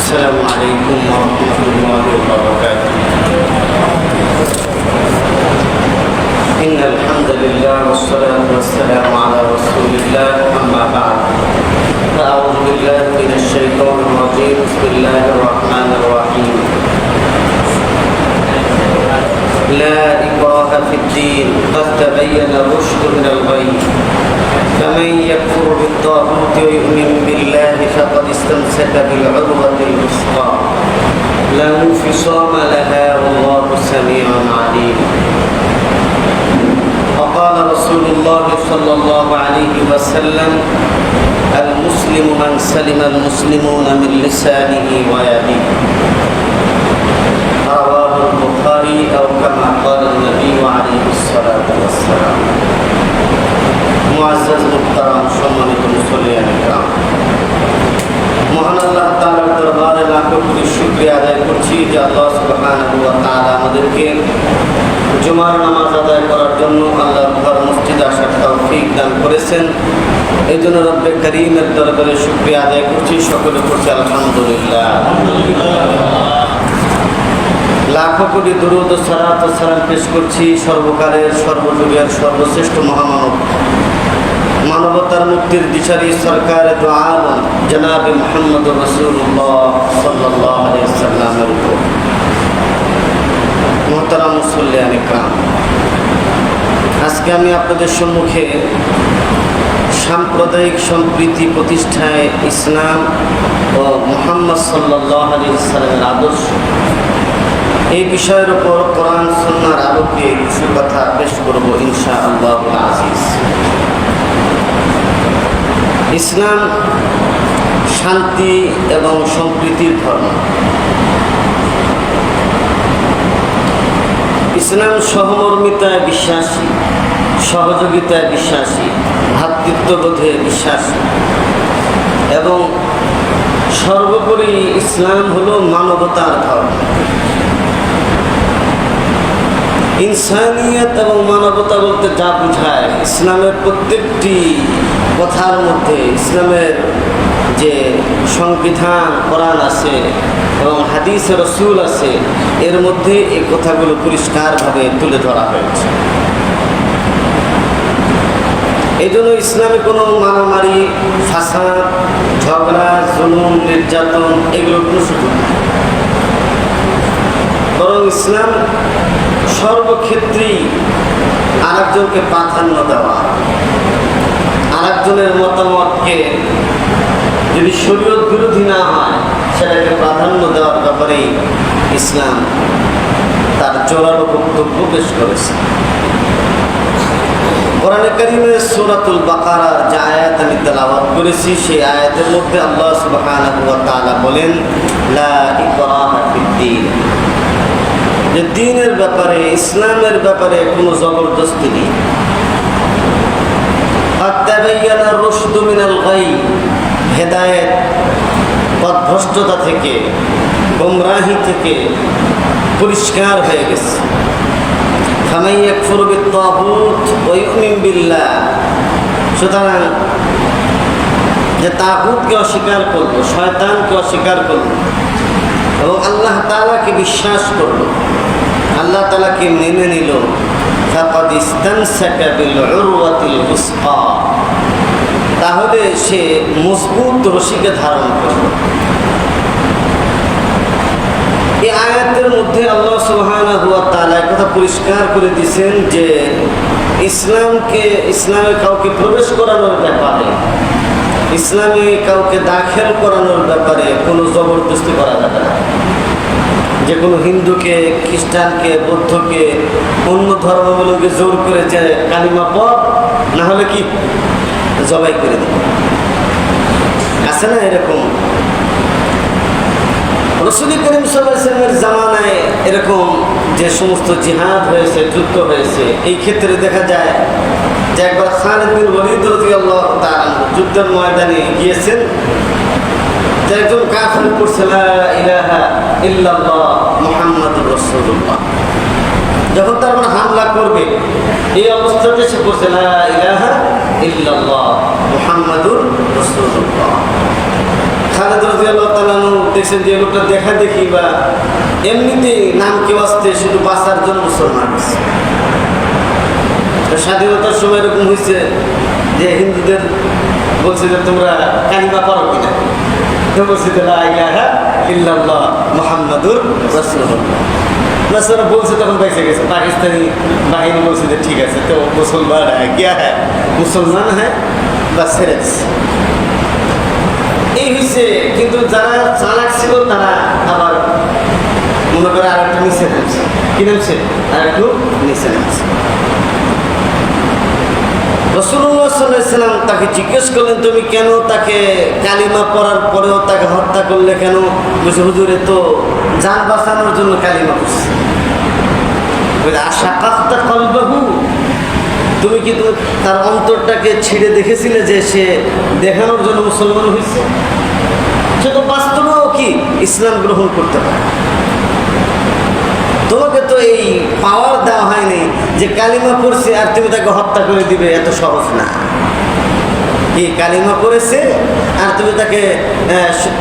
السلام عليكم ورحمة الله وبركاته. إن الحمد لله والصلاة والسلام على رسول الله أما بعد فأعوذ بالله من الشيطان الرجيم بسم الله الرحمن الرحيم. لا إكراه في الدين قد تبين الرشد من الغي فمن يكفر بالطاغوت ويؤمن بالله فقد استمسك بالعروة الوثقى لا انفصام لها والله سميع عليم. وقال رسول الله صلى الله عليه وسلم المسلم من سلم المسلمون من لسانه ويده رواه البخاري أو كما قال النبي عليه الصلاة والسلام. মুআজ্জাজ মুহতারাম সম্মানিত মুসল্লিয়ান কিরাম, মহান আল্লাহ তাআলার দরবারে লাখো কোটি শুকরিয়া আদায় করছি যে আল্লাহ সুবহানাহু ওয়া তাআলা আমাদেরকে জুমার নামাজ আদায় করার জন্য আল্লাহর ঘর মসজিদে আসার তৌফিক দান করেছেন। এই জন্য রব্বে কারীমের দরবারে শুকরিয়া আদায় করছি, সকলে করছি আলহামদুলিল্লাহ। লাখো কোটি দুরূদ ও সালাত ও সালাম পেশ করছি সর্বকালের সর্বযুগের সর্বশ্রেষ্ঠ মহামানব, মানবতার মুক্তির দিশারি সরকার দু আলম জনাবে মুহাম্মদুর রাসূলুল্লাহ সাল্লাল্লাহু আলাইহি ওয়াসাল্লামের উপর। মুহতারাম মুসল্লিয়ান কিরাম, আজকে আমি আপনাদের সম্মুখে সাম্প্রদায়িক সম্প্রীতি প্রতিষ্ঠায় ইসলাম ও মুহাম্মদ সাল্লাল্লাহু আলাইহি ওয়াসাল্লামের আদর্শ এই বিষয়ের উপর কোরআন সুন্নাহর আলোকে কিছু কথা পেশ করব ইনশাআল্লাহুল আজিজ। ইসলাম শান্তি এবং সম্প্রীতির ধর্ম। ইসলাম সহমর্মিতায় বিশ্বাসী, সহযোগিতায় বিশ্বাসী, ভ্রাতৃত্ববোধে বিশ্বাসী এবং সর্বোপরি ইসলাম হলো মানবতার ধর্ম। ইনসানিয়ত এবং মানবতা বলতে যা বোঝায়, ইসলামের প্রত্যেকটি কথার মধ্যে ইসলামের যে সংবিধান কোরআন আছে এবং হাদিসে রাসূল আছে, এর মধ্যে এই কথাগুলো পরিষ্কারভাবে তুলে ধরা হয়েছে। এই জন্য ইসলামে কোনো মারামারি, ফাসাদ, ঝগড়া, জুলুম, নির্যাতন এগুলোর কোনো সুযোগ নেই। বরং ইসলাম সর্বক্ষেত্রেই আরেকজনকে প্রাধান্য দেওয়া, আরেকজনের মতামতকে যদি শরীয়ত বিরোধী না হয় সেটাকে প্রাধান্য দেওয়ার ব্যাপারেই ইসলাম তার জোরালো বক্তব্য পেশ করেছে। কোরআনে কারীমের সূরাতুল বাকারার যে আয়াত আমি তেলাওয়াত করেছি, সেই আয়াতের মধ্যে আল্লাহ সুবহানাহু ওয়া তাআলা বলেন লা ইকরাহা ফিদ্দীন, যে দ্বীনের ব্যাপারে, ইসলামের ব্যাপারে কোনো জবরদস্তি নেই। قد تبين الرشد من الغي, হেদায়েত পথভ্রষ্টতা থেকে, গোমরাহি থেকে পরিষ্কার হয়ে গেছে। فمن يكفر بالطاغوت ويؤمن بالله, সুতরাং যে তাগুতকে অস্বীকার করলো, শয়তানকে অস্বীকার করলো এবং আল্লাহ তাআলাকে বিশ্বাস করলো, আল্লাহ তাআলাকে মেনে নিল, ফাকাদ ইসতামসাকা বিল উরওয়াতিল উসকা, তাহলে সে মজবুত রশিকে ধারণ করল। এই আয়াতের মধ্যে আল্লাহ সুবহানাহু ওয়া তাআলা কথা পরিষ্কার করে দিয়েছেন যে ইসলামে কাউকে প্রবেশ করানোর ব্যাপারে, ইসলামে কাউকে দাখিল করানোর ব্যাপারে কোনো জবরদস্তি করা যাবে না। যে কোনো হিন্দুকে, খ্রিস্টানকে, বৌদ্ধকে, অন্য ধর্মগুলোকে জোর করে যে কালিমা পড়, না হলে কি জবাই করে দেবে, আছে না এরকম? রাসূল করিম সাল্লাল্লাহু আলাইহি ওয়াসাল্লামের জামানায় এরকম যে সমস্ত জিহাদ হয়েছে, যুদ্ধ হয়েছে, এই ক্ষেত্রে দেখা যায় যে একবার খালিদ বিন ওয়ালিদ রাদিয়াল্লাহু তাআলা যুদ্ধের ময়দানে গিয়েছেন, যে একজন কাফির পড়ছে লা ইলাহা ইল্লাল্লাহ মুহাম্মাদুর রাসূলুল্লাহ, যখন তার উপর হামলা করবে এই অবস্থাতে সে পড়ছে লা ইলাহা ইল্লাল্লাহ মুহাম্মাদুর রাসূলুল্লাহ। খালিদ রাদিয়াল্লাহু তাআলা দেখছেন যে লোকটা দেখা দেখি বা এমনিতেই নাম কেউ আসতে শুধু বাঁচার জন্য মুসলমান হয়েছে। স্বাধীনতার সময় এরকম হয়েছে যে হিন্দুদের বলছে যে তোমরা কালিমা পড়ো কিনা, তো বলছে যে লা ইলাহা ইল্লাল্লাহ মুহাম্মাদুর রাসূলুল্লাহ। নাসারা বলছে তখন বেঁচে গেছে। পাকিস্তানি বাহিনী বলছে যে ঠিক আছে, তো মুসলমান হ্যাঁ কিয়া হ্যাঁ মুসলমান হ্যাঁ বা ছেড়ে দিচ্ছে। এই হয়েছে। কিন্তু যারা চালাক ছিল তারা আবার মনে করে আর একটু নিচে নামছে। কি নামছে? আর একটু নিচে নামছে। রাসূলুল্লাহ সাল্লাল্লাহু আলাইহি ওয়াসাল্লাম তাকে জিজ্ঞেস করলেন, তুমি কেন তাকে কালিমা পড়ার পরেও তাকে হত্যা করলে কেন? বলছে, হুজুরে তো জান বাঁচানোর জন্য কালিমা পড়ছে। আশাকাফতা কলবাহু, তুমি কি তার অন্তরটাকে ছিঁড়ে দেখেছিলে যে সে দেখানোর জন্য মুসলমান হয়েছে? সে তো বাস্তবেও কি ইসলাম গ্রহণ করতে পারে। তোমাকে তো এই পাওয়ার দেওয়া হয়নি যে কালিমা পড়ছে আর তুমি তাকে হত্যা করে দিবে, এত সহজ না। কি কালিমা পড়েছে আর তুমি তাকে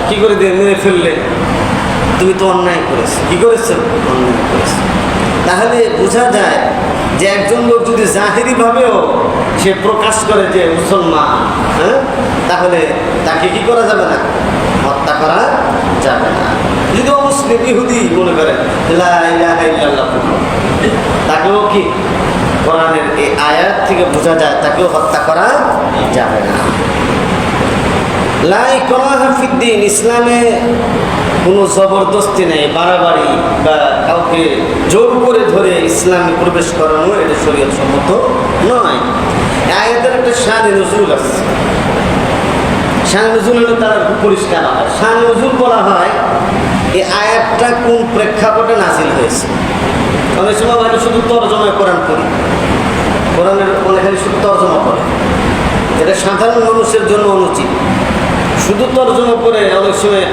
কি করে দিয়ে মেরে ফেললে? তুমি তো অন্যায় করেছো। কি করেছো? অন্যায় করেছো। তাহলে বোঝা যায় যে একজন লোক যদি জাহিরি ভাবেও সে প্রকাশ করে যে মুসলমান, হ্যাঁ, তাহলে তাকে কি করা যাবে না? হত্যা করা যাবে না। যদি অমুসলিম ইহুদি মনে করে লা ইলাহা ইল্লাল্লাহ, তাকেও কি কোরআনের এই আয়াত থেকে বোঝা যায় তাকেও হত্যা করা যাবে না। লা ইকরাহা ফিদ্দিন, ইসলামে কোনো জবরদস্তি নেই, বাড়াবাড়ি বা কাউকে জোর করে ধরে ইসলামে প্রবেশ করানো এটা শরীয়ত সম্মত নয়। আয়াতের একটা শানে নজরুল আছে। শানে নজরুল হলে তারা পরিষ্কার হয়। শানে নজরুল বলা হয় এই আয়াতটা কোন প্রেক্ষাপটে নাযিল হয়েছে। অনেক সময় হয়তো শুধু তর্জমা কোরআন করি, কোরআনের অনেকখানি শুধু তর্জমা করে, এটা সাধারণ মানুষের জন্য অনুচিত। শুধু তর্জমা করে অনেক সময়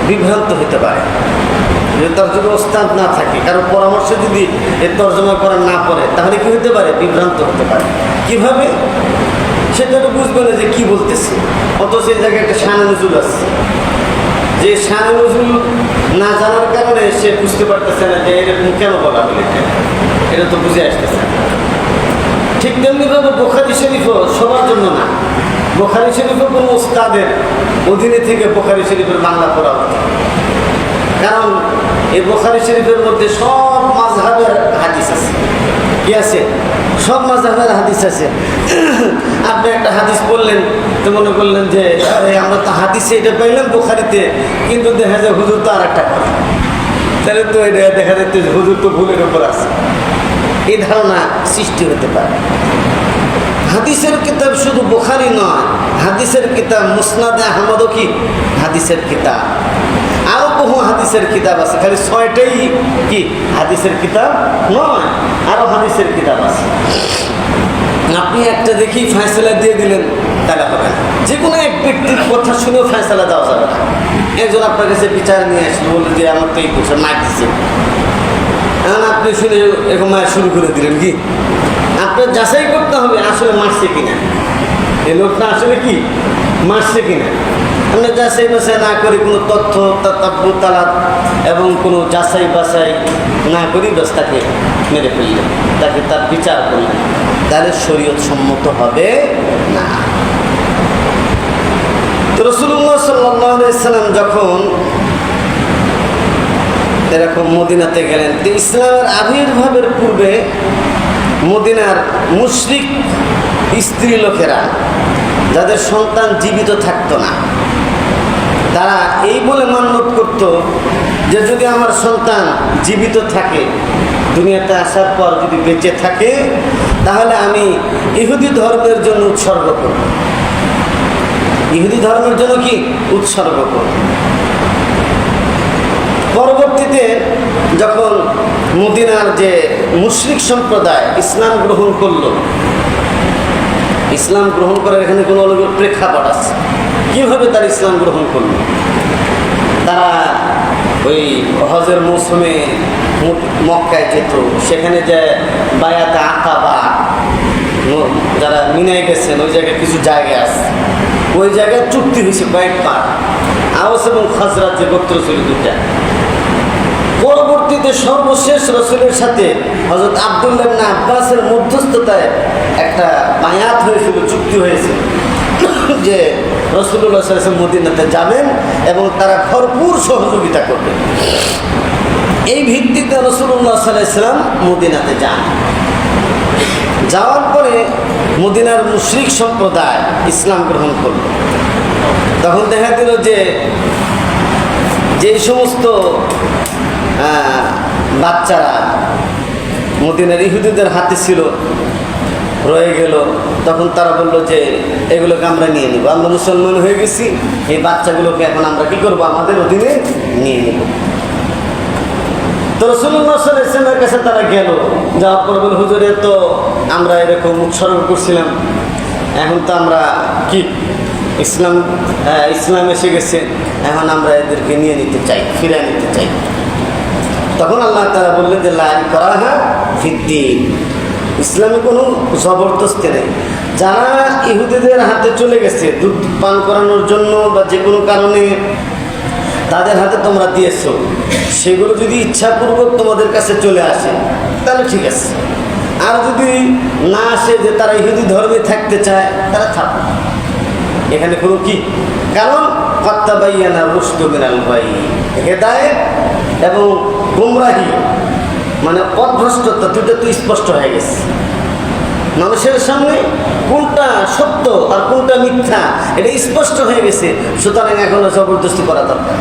বিভ্রান্ত হতে পারে। যদি তার যদি ওস্তাদ না থাকে, কারো পরামর্শে যদি এর তর্জমা করা না পড়ে, তাহলে কি হতে পারে? বিভ্রান্ত হতে পারে। কিভাবে? সেটা তো বুঝবে না যে কি বলতেছে। অথচ এই জায়গায় একটা শানে নজরুল আছে, যে শানে নজরুল না জানার কারণে সে বুঝতে পারতেছে না যে এরকম কেন বলা হলো। এটা তো বুঝে আসতেছে। ঠিক তেমনিভাবে বুখারী শরীফও সবার জন্য না। বুখারী শরীফও কোনো ওস্তাদের অধীনে থেকে বুখারী শরীফের বাংলা পড়া হচ্ছে। কারণ এই বুখারী শরীফের মধ্যে সব মাযহাবের হাদিস আছে। কি আছে? সব মাযহাবের হাদিস আছে। আপনি একটা হাদিস বললেন তো মনে করলেন যে আমরা তো হাদিসে এটা পাইলাম বুখারীতে, কিন্তু দেখা যায় হুজুর তো আর একটা কথা, তাহলে তো এটা দেখা যাচ্ছে হুজুর তো ভুলের উপর আছে। এই ধারণা সৃষ্টি হতে পারে। হাদিসের কিতাব শুধু বুখারী নয়, হাদিসের কিতাব মুসনাদে আহমদও কি হাদিসের কিতাব। আরও বহু হাদিসের কিতাব আছে, খালি 6টাই কি হাদিসের কিতাব নয়, আরও হাদিসের কিতাব আছে। আপনি একটা দেখেই ফয়সালা দিয়ে দিলেন তাহলে হবে না। যে কোনো এক ব্যক্তির কথা শুনেও ফয়সালা দেওয়া যাবে না। একজন আপনার কাছে বিচার নিয়ে আসলো, বললো যে আমার তো এই করছে, মার দিচ্ছে। এখন আপনি শুনে এরকম মায়ের শুরু করে দিলেন। কি আপনার যাচাই করতে হবে আসলে মারছে কিনা, এই লোকটা আসলে কি মারছে কিনা। আমরা যাচাই বাছাই না করি, কোনো তথ্য তাতাব্বু তালাত এবং কোনো যাচাই বাছাই না করি বাস তাকে মেরে ফেললেন, তাকে তার বিচার করলেন, তাহলে শরীয়ত সম্মত হবে না। তো রাসূলুল্লাহ সাল্লাল্লাহু আলাইহি ওয়াসাল্লাম যখন এরকম মদিনাতে গেলেন, তো ইসলামের আবির্ভাবের পূর্বে মদিনার মুশরিক স্ত্রী লোকেরা যাদের সন্তান জীবিত থাকতো না, তারা এই বলে মান্যত করত যে যদি আমার সন্তান জীবিত থাকে, দুনিয়াতে আসার পর যদি বেঁচে থাকে, তাহলে আমি ইহুদি ধর্মের জন্য উৎসর্গ করব। ইহুদি ধর্মের জন্য কি উৎসর্গ করব। পরবর্তীতে যখন মদিনার যে মুশরিক সম্প্রদায় ইসলাম গ্রহণ করলো, ইসলাম গ্রহণ করার এখানে কোনো অলৌকিক প্রেক্ষাপট আছে। কীভাবে তারা ইসলাম গ্রহণ করলো? তারা ওই হজের মৌসুমে মক্কায় যেত, সেখানে যে বায়াতে আকাবা, যারা মিনায় গেছেন ওই জায়গায় কিছু জায়গা আছে, ওই জায়গায় চুক্তি হয়েছে কয়েকবার। আওস এবং খাজরাজ যে গোত্র ছিল দুইটা। পরবর্তীতে সর্বশেষ রসুলের সাথে হযরত আব্দুল্লাহ ইবনে আব্বাসের মধ্যস্থতায় একটা বায়াত হয়েছিল, চুক্তি হয়েছিল যে রাসূলুল্লাহ সাল্লাল্লাহু আলাইহি ওয়াসাল্লাম মদিনাতে যাবেন এবং তারা ভরপুর সহযোগিতা করবে। এই ভিত্তিতে রাসূলুল্লাহ সাল্লাল্লাহু আলাইহি ওয়াসাল্লাম মদিনাতে যান। যাওয়ার পরে মদিনার মুশরিক সম্প্রদায় ইসলাম গ্রহণ করল। তখন দেখা গেল যে সমস্ত বাচ্চারা মদিনার ইহুদিদের হাতে ছিল, রয়ে গেল, তখন তারা বললো যে এগুলোকে আমরা নিয়ে নিব, আমরা মুসলমান হয়ে গেছি, এই বাচ্চাগুলোকে এখন আমরা কি করবো, আমাদের অধীনে নিয়ে নিব। তো রাসূলুল্লাহ সাল্লাল্লাহু আলাইহি ওয়াসাল্লামের কাছে তারা গেল, যাওয়ার পর বলল, হুজুরে তো আমরা এরকম উৎসর্গ করছিলাম, এখন তো আমরা কি ইসলাম এসে গেছে, এখন আমরা এদেরকে নিয়ে নিতে চাই, ফিরে নিতে চাই। তখন আল্লাহ তাআলা বললেন যে লা ইকরাহা ফিদ্দীন, ইসলামে কোনো জবরদস্তি নেই। যারা ইহুদিদের হাতে চলে গেছে দুধ পান করানোর জন্য বা যে কোনো কারণে তাদের হাতে তোমরা দিয়েছো, সেগুলো যদি ইচ্ছাপূর্বক তোমাদের কাছে চলে আসে তাহলে ঠিক আছে, আর যদি না আসে যে তারা ইহুদি ধর্মে থাকতে চায় তারা থাকবে, এখানে কোনো কি কারণ ফাত্তাবাইয়ানা রুশদু মিনাল গাই, হেদায়েত এবং গোমরাহি মানে পথভ্রষ্টতা দুটো তো স্পষ্ট হয়ে গেছে। মানুষের সামনে কোনটা সত্য আর কোনটা মিথ্যা এটা স্পষ্ট হয়ে গেছে, সুতরাং এখন জবরদস্তি করা দরকার।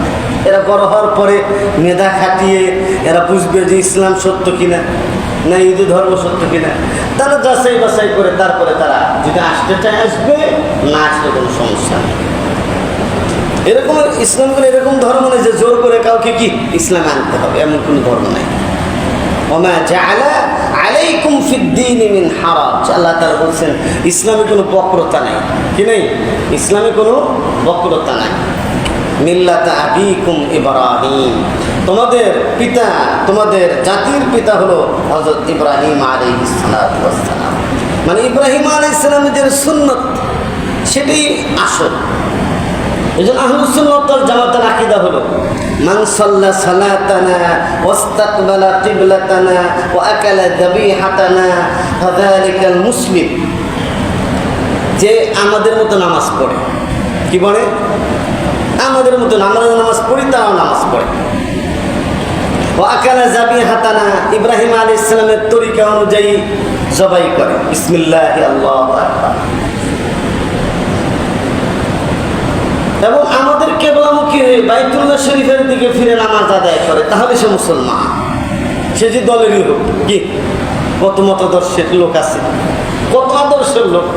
এরা বড় হওয়ার পরে মেধা খাটিয়ে এরা বুঝবে যে ইসলাম সত্য কিনা, না হিন্দু ধর্ম সত্য কিনা, তারা যাচাই বাছাই করে তারপরে তারা যদি আসতে চায় আসবে, না আসলে কোনো সমস্যা নেই। এরকম ইসলাম করে এরকম ধর্ম নেই যে জোর করে কাউকে কি ইসলামে আনতে হবে, এমন কোনো ধর্ম নাই। ওমা জাআলা আলাইকুম ফিদ্দীনি মিন হারাজ, আল্লাহ তাআলা বলছেন ইসলামে কোনো বক্রতা নাই, কি নেই, ইসলামে কোনো বক্রতা নাই। মিল্লাতা আবিকুম ইব্রাহিম, তোমাদের পিতা, তোমাদের জাতির পিতা হলো হযরত ইব্রাহিম আলাইহিস সালাতু ওয়াস সালাম, মানে ইব্রাহিম আলাইহিস সালামের যে সুন্নাত সেটাই আসল। এজন্য আহলুস সুন্নাত ওয়াল জামাতের আকীদা হলো মান সাল্লা সালাতানা ওয়াস্তাকবালা কিবলাতানা ওয়া আকালা যাবিহাতানা ফাযালিকাল মুসলিম, যে আমাদের মতো নামাজ পড়ে, কি বলে আমাদের মতো আমরা নামাজ পড়ি তারাও নামাজ পড়ে, ওয়া আকালা যাবিহাতানা ইব্রাহিম আলাইহিস সালামের তরিকা অনুযায়ী জবাই করে, বিসমিল্লাহি আল্লাহু আকবার, এবং আমাদের কেবলামুখী হয়ে বাইতুল্লাহ শরীফের দিকে ফিরে নামাজ আদায় করে, তাহলে সে মুসলমান, সে যে দলেরই হোক। কি কত মতাদর্শের লোক আছে, কত আদর্শের লোক,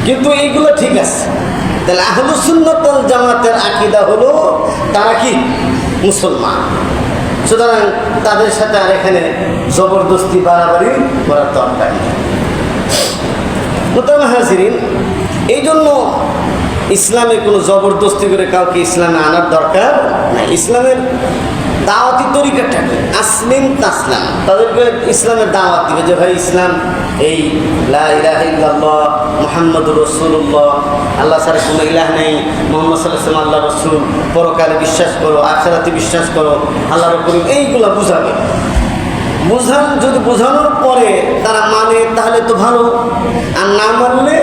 কিন্তু এইগুলো ঠিক আছে। তাহলে আহলুস সুন্নাত ওয়াল জামাতের আকীদা হলো তারা কি মুসলমান, সুতরাং তাদের সাথে আর এখানে জবরদস্তি বাড়াবাড়ি করার দরকার নেই। মুহতারাম হাজিরিন, এই জন্য ইসলামে কোনো জবরদস্তি করে কাউকে ইসলামে আনার দরকার নাই। ইসলামের দাওয়াতি তরিকাটা আসলিম তাসলাম, তাদেরকে ইসলামের দাওয়াত দিবে যে ভাই ইসলাম এই লা ইলাহা ইল্লাল্লাহ মুহাম্মাদুর রাসূলুল্লাহ, আল্লাহ ছাড়া কোনো ইলাহ নেই, মুহাম্মদ সাল্লাল্লাহু আলাইহি ওয়াসাল্লাম আল্লাহর রাসূল, পরকালে বিশ্বাস করো, আখিরাতে বিশ্বাস করো, আল্লাহর উপর এইগুলা বুঝাবে। যদি বোঝানোর পরে তারা মানে তাহলে তো ভালো, আর না মানলে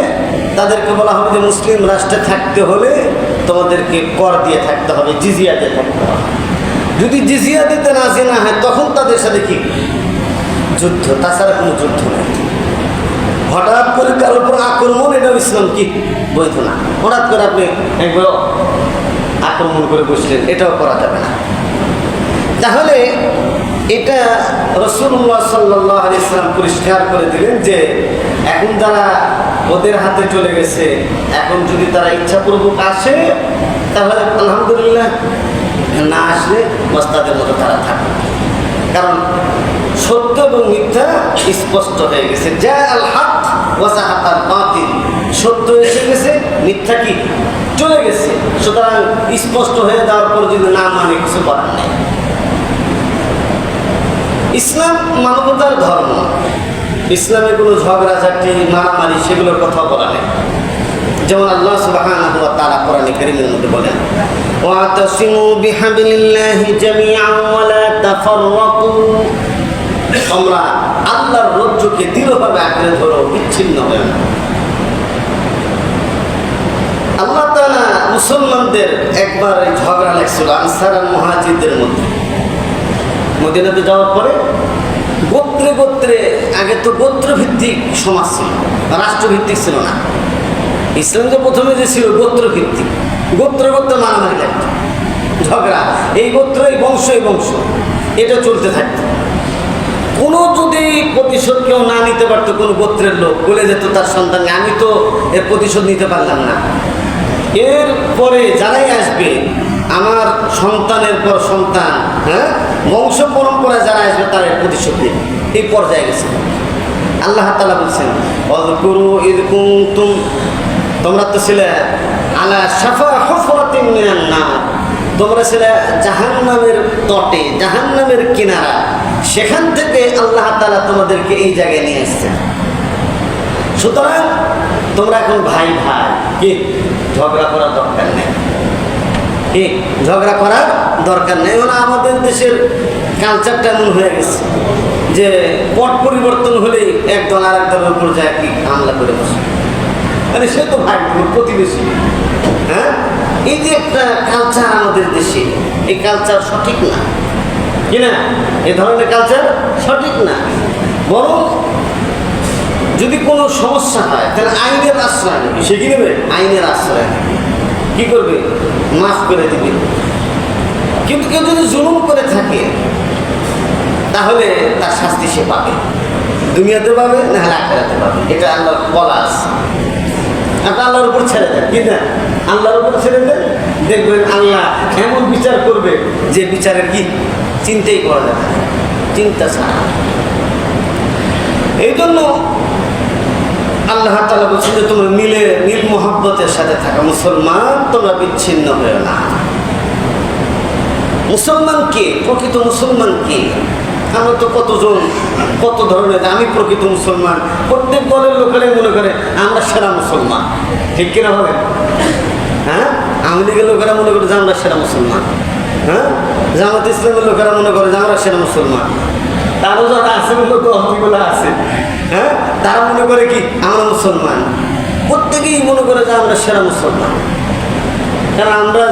তাদেরকে বলা হবে যে মুসলিম রাষ্ট্রে থাকতে হলে তোমাদেরকে কর দিয়ে থাকতে হবে, জিজিয়া দিয়ে থাকতে হবে। যদি জিজিয়া দিতে রাজি না হয় তখন তাদের সাথে কি যুদ্ধ, তাছাড়া কোনো যুদ্ধ নেই। হঠাৎ করে কারোর উপর আক্রমণ, এটাও ইসলাম কি বৈধ না। হঠাৎ করে আপনি একবার আক্রমণ করে বসলেন, এটাও করা যাবে না। তাহলে এটা রাসূলুল্লাহ সাল্লাল্লাহু আলাইহি ওয়াসাল্লাম পরিষ্কার করে দিলেন যে এখন যারা ওদের হাতে চলে গেছে, এখন যদি তারা ইচ্ছাপূর্বক আসে তাহলে আলহামদুলিল্লাহ, না আসলে ওস্তাদের মতো তারা থাকে, কারণ সত্য এবং মিথ্যা স্পষ্ট হয়ে গেছে। যা আল হক ওয়া যাহাকাল বাতিল, সত্য এসে গেছে, মিথ্যা কি চলে গেছে, সুতরাং স্পষ্ট হয়ে যাওয়ার পর যদি না মানে কিছু করার নেই। ইসলাম মানবতার ধর্ম, ইসলামে কোনো ঝগড়াঝাটি মারামারি সেগুলোর কথা বলা নেই। যেমন আল্লাহ সুবহানাহু ওয়া তাআলা কোরআনে কারীমের মধ্যে বলেন, ওয়াতাসিমু বিহাবলিল্লাহি জামিআন ওয়া লা তাফাররাকু, তোমরা আল্লাহর রজ্জুকে দৃঢ়ভাবে আঁকড়ে ধরো, বিচ্ছিন্ন হয়ো না। আল্লাহ তাআলা মুসলমানদের একবার ঝগড়া লাগছিল আনসার আর মুহাজিরদের মধ্যে। মদিনাতে যাওয়ার পরে গোত্রে গোত্রে, আগে তো গোত্রভিত্তিক সমাজ ছিল, রাষ্ট্রভিত্তিক ছিল না। ইসলাম তো প্রথমে যে ছিল গোত্রভিত্তিক, গোত্র গোত্র মারামারি লাগতো, ঝগড়া, এই গোত্র এই বংশ এই বংশ, এটা চলতে থাকতো। কোনো যদি প্রতিশোধ কেউ না নিতে পারতো, কোনো গোত্রের লোক বলে যেত তার সন্তানকে, আমি তো এর প্রতিশোধ নিতে পারলাম না, এর পরে যারাই আসবে আমার সন্তানের পর সন্তান, হ্যাঁ, বংশ পরম্পরা যারা আসবে তারা এর প্রতিশোধ দেবে। এই পর্যায়ে গেছে। আল্লাহ তাআলা বলছেন, ওয়াযকুরু ইয কুনতুম, তোমরা তো ছিলে আলা শাফা হুফরাতিন মিনান নার, তোমরা ছিলে জাহান্নামের তটে, জাহান্নামের কিনারা, সেখান থেকে আল্লাহ তাআলা তোমাদেরকে এই জায়গায় নিয়ে এসেছেন। সুতরাং তোমরা এখন ভাই ভাই, কি ঝগড়া করার দরকার নেই, কি ঝগড়া করার দরকার নেই। মানে আমাদের দেশের কালচারটা এমন হয়ে গেছে যে পট পরিবর্তন হলেই একদল আর একদলের উপর যায় কি হামলা করে বসে, মানে সে তো ভাই প্রতিবেশী। হ্যাঁ, এই যে একটা কালচার আমাদের দেশে, এই কালচার সঠিক না, কি না? এ ধরনের কালচার সঠিক না। বরং যদি কোনো সমস্যা হয় তাহলে আইনের আশ্রয় নেবে, সে কি নেবে? আইনের আশ্রয় নেবে। কি করবে? মাফ করে দিবে। কিন্তু কেউ যদি জুলুম করে থাকে তাহলে তার শাস্তি সে পাবে, দুনিয়াতে পাবে, না হলে আখিরাতে পাবে। এটা আল্লাহর বলা আছে। আপনি আল্লাহর উপর ছেড়ে দেন, কি না? আল্লাহর উপর ছেড়ে দেন, দেখবেন আল্লাহ এমন বিচার করবে যে বিচারের কি চিন্তাই করা যাবে না, চিন্তা ছাড়া। এই জন্য আল্লাহ তাআলা বলছেন যে তোমরা মিল মোহাব্বতের সাথে থাকা, মুসলমান তোমরা বিচ্ছিন্ন হয়েও না। মুসলমান কে? প্রকৃত মুসলমান কে? আমরা তো কতজন কত ধরনের, আমি প্রকৃত মুসলমান, প্রত্যেক দলের লোকেরাই মনে করে আমরা সেরা মুসলমান, ঠিক কিনা বলেন? হ্যাঁ, আওয়ামী লীগের লোকেরা মনে করে যে আমরা সেরা মুসলমান, হ্যাঁ, জামাত ইসলামের লোকেরা মনে করে যে আমরা সেরা মুসলমান, তারও যারা আছে দলগুলো আছে, হ্যাঁ, তারা মনে করে কি আমরা মুসলমান। প্রত্যেকেই মনে করে যে আমরা সেরা মুসলমান, কারণ আমরা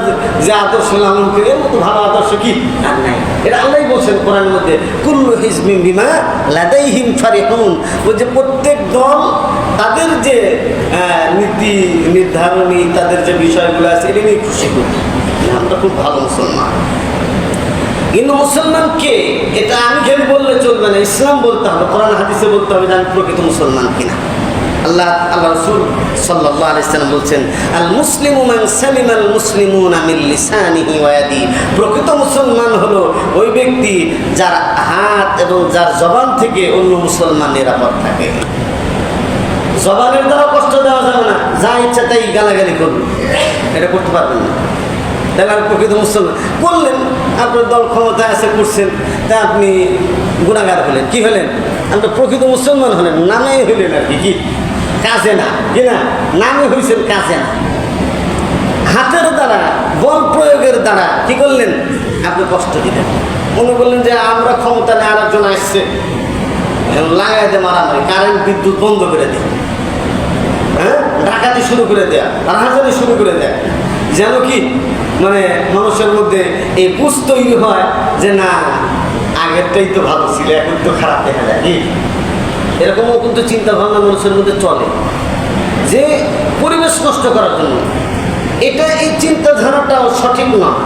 যে আদর্শ লালন করি এর মতো ভালো আদর্শ কি আর নাই। এটা আল্লাহই বলছেন কোরআনের মধ্যে, কুল্লু হিজবিন বিমা লাদাইহিম ফারিহুন, ওই যে প্রত্যেক দল তাদের যে নীতি নির্ধারণী, তাদের যে বিষয়গুলো আছে এটা নিয়ে খুশি করি, আমরা খুব ভালো মুসলমান। কিন্তু মুসলমান কে এটা আমি খালি বললে চলবে না, ইসলাম বলতে হবে, কোরআন হাদিসে বলতে হবে যে আমি প্রকৃত মুসলমান কিনা। আল্লাহ রাসূল সাল্লাল্লাহু আলাইহি সাল্লাম বলছেন, আল মুসলিমু মান সালিমাল মুসলিমুনা মিন লিসানিহি ওয়া ইয়াদিহি, প্রকৃত মুসলমান হলো ওই ব্যক্তি যার হাত এবং যার জবান থেকে অন্য মুসলমান নিরাপদ থাকে। জবানের দ্বারা কষ্ট দেওয়া যাবে না, যা ইচ্ছা তাই গালাগালি করবে, এটা করতে পারবেন না। তাহলে প্রকৃত মুসলমান করলেন, আপনার দল ক্ষমতায় আছে, করছেন, তা আপনি গুনাহগার হলেন, কি হলেন? আপনি প্রকৃত মুসলমান হলেন, নামেই হইলেন আর কি, কাজে না, কি না? নামে হয়েছেন, কাজে না। হাতের দ্বারা, বল প্রয়োগের দ্বারা কি করলেন? আপনি কষ্ট দিলেন, মনে করলেন যে আমরা ক্ষমতা নিয়ে আর একজন আসছে, লাগাই দিয়ে মারামারি, কারেন্ট বিদ্যুৎ বন্ধ করে দেয়, হ্যাঁ, ডাকাতি শুরু করে দেয়া, রাহাজানি শুরু করে দেয়, যেন কি মানে মানুষের মধ্যে এই বুঝ তৈরি হয় যে না আগেরটাই তো ভালো ছিল, এখন তো খারাপ দেখা যায়। এরকমও কিন্তু চিন্তা ভাবনা মানুষের মধ্যে চলে, যে পরিবেশ নষ্ট করার জন্য। এটা এই চিন্তাধারাটাও সঠিক নয়,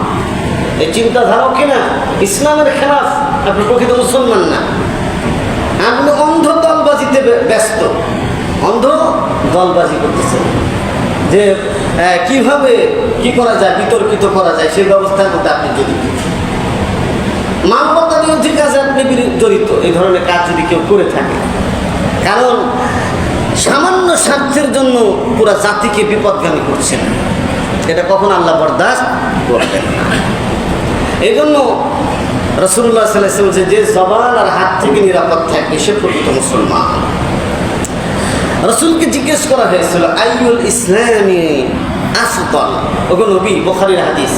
এই চিন্তাধারাও কিনা ইসলামের খেলাফ। আপনি প্রকৃত মুসলমান না, আপনি অন্ধ দলবাজিতে ব্যস্ত, অন্ধ দলবাজি করতেছেন, যে কিভাবে কি করা যায়, বিতর্কিত করা যায়, সেই ব্যবস্থার মধ্যে আপনি জড়িত। মানবতা বিরোধী কাজে আপনি জড়িত, এই ধরনের কাজ যদি কেউ করে থাকে, কারণ সামান্য স্বার্থের জন্য পুরা জাতিকে বিপদগামী করছেন, এটা কখন আল্লাহ বরদাস্ত করবেন না। এই জন্য রাসূলুল্লাহ সাল্লাল্লাহু আলাইহি ওয়াসাল্লাম যে জবান আর হাত থেকে নিরাপদ থাকবে সে প্রকৃত মুসলমান। রাসূলকে জিজ্ঞেস করা হয়েছিল আইয়ুল ইসলামি আফদল, ওগো নবী, বুখারীর হাদিস,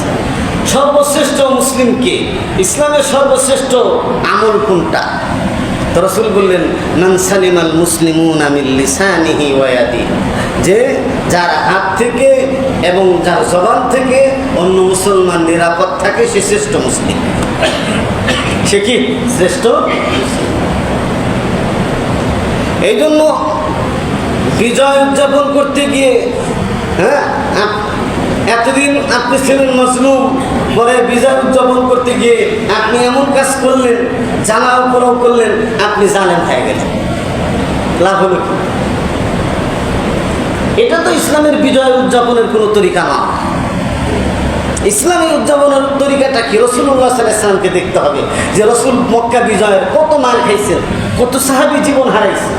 সর্বশ্রেষ্ঠ মুসলিমকে, ইসলামের সর্বশ্রেষ্ঠ আমল কোনটা? তো রাসূল বললেন মান সালিমাল মুসলিমুনা মিন লিসানিহি ওয়া ইয়াদিহি, যে যার হাত থেকে এবং যার জবান থেকে অন্য মুসলমান নিরাপদ থাকে সে শ্রেষ্ঠ মুসলিম। সে কি শ্রেষ্ঠ? এই জন্য বিজয় উদযাপন করতে গিয়ে, হ্যাঁ, এতদিন আপনি ছিলেন মজলুম, পরে বিজয় উদযাপন করতে গিয়ে আপনি এমন কাজ করলেন, জানাও করাও করলেন, আপনি জানেন হয়ে গেলেন, লাভ হলো কি? এটা তো ইসলামের বিজয় উদযাপনের কোনো তরিকা না। ইসলামের উদযাপনের তরিকাটা কি? রাসূলুল্লাহ সাল্লাল্লাহু আলাইহি ওয়াসাল্লামকে দেখতে হবে যে রাসূল মক্কা বিজয়ের কত মার খাইছেন, কত সাহাবী জীবন হারাইছে,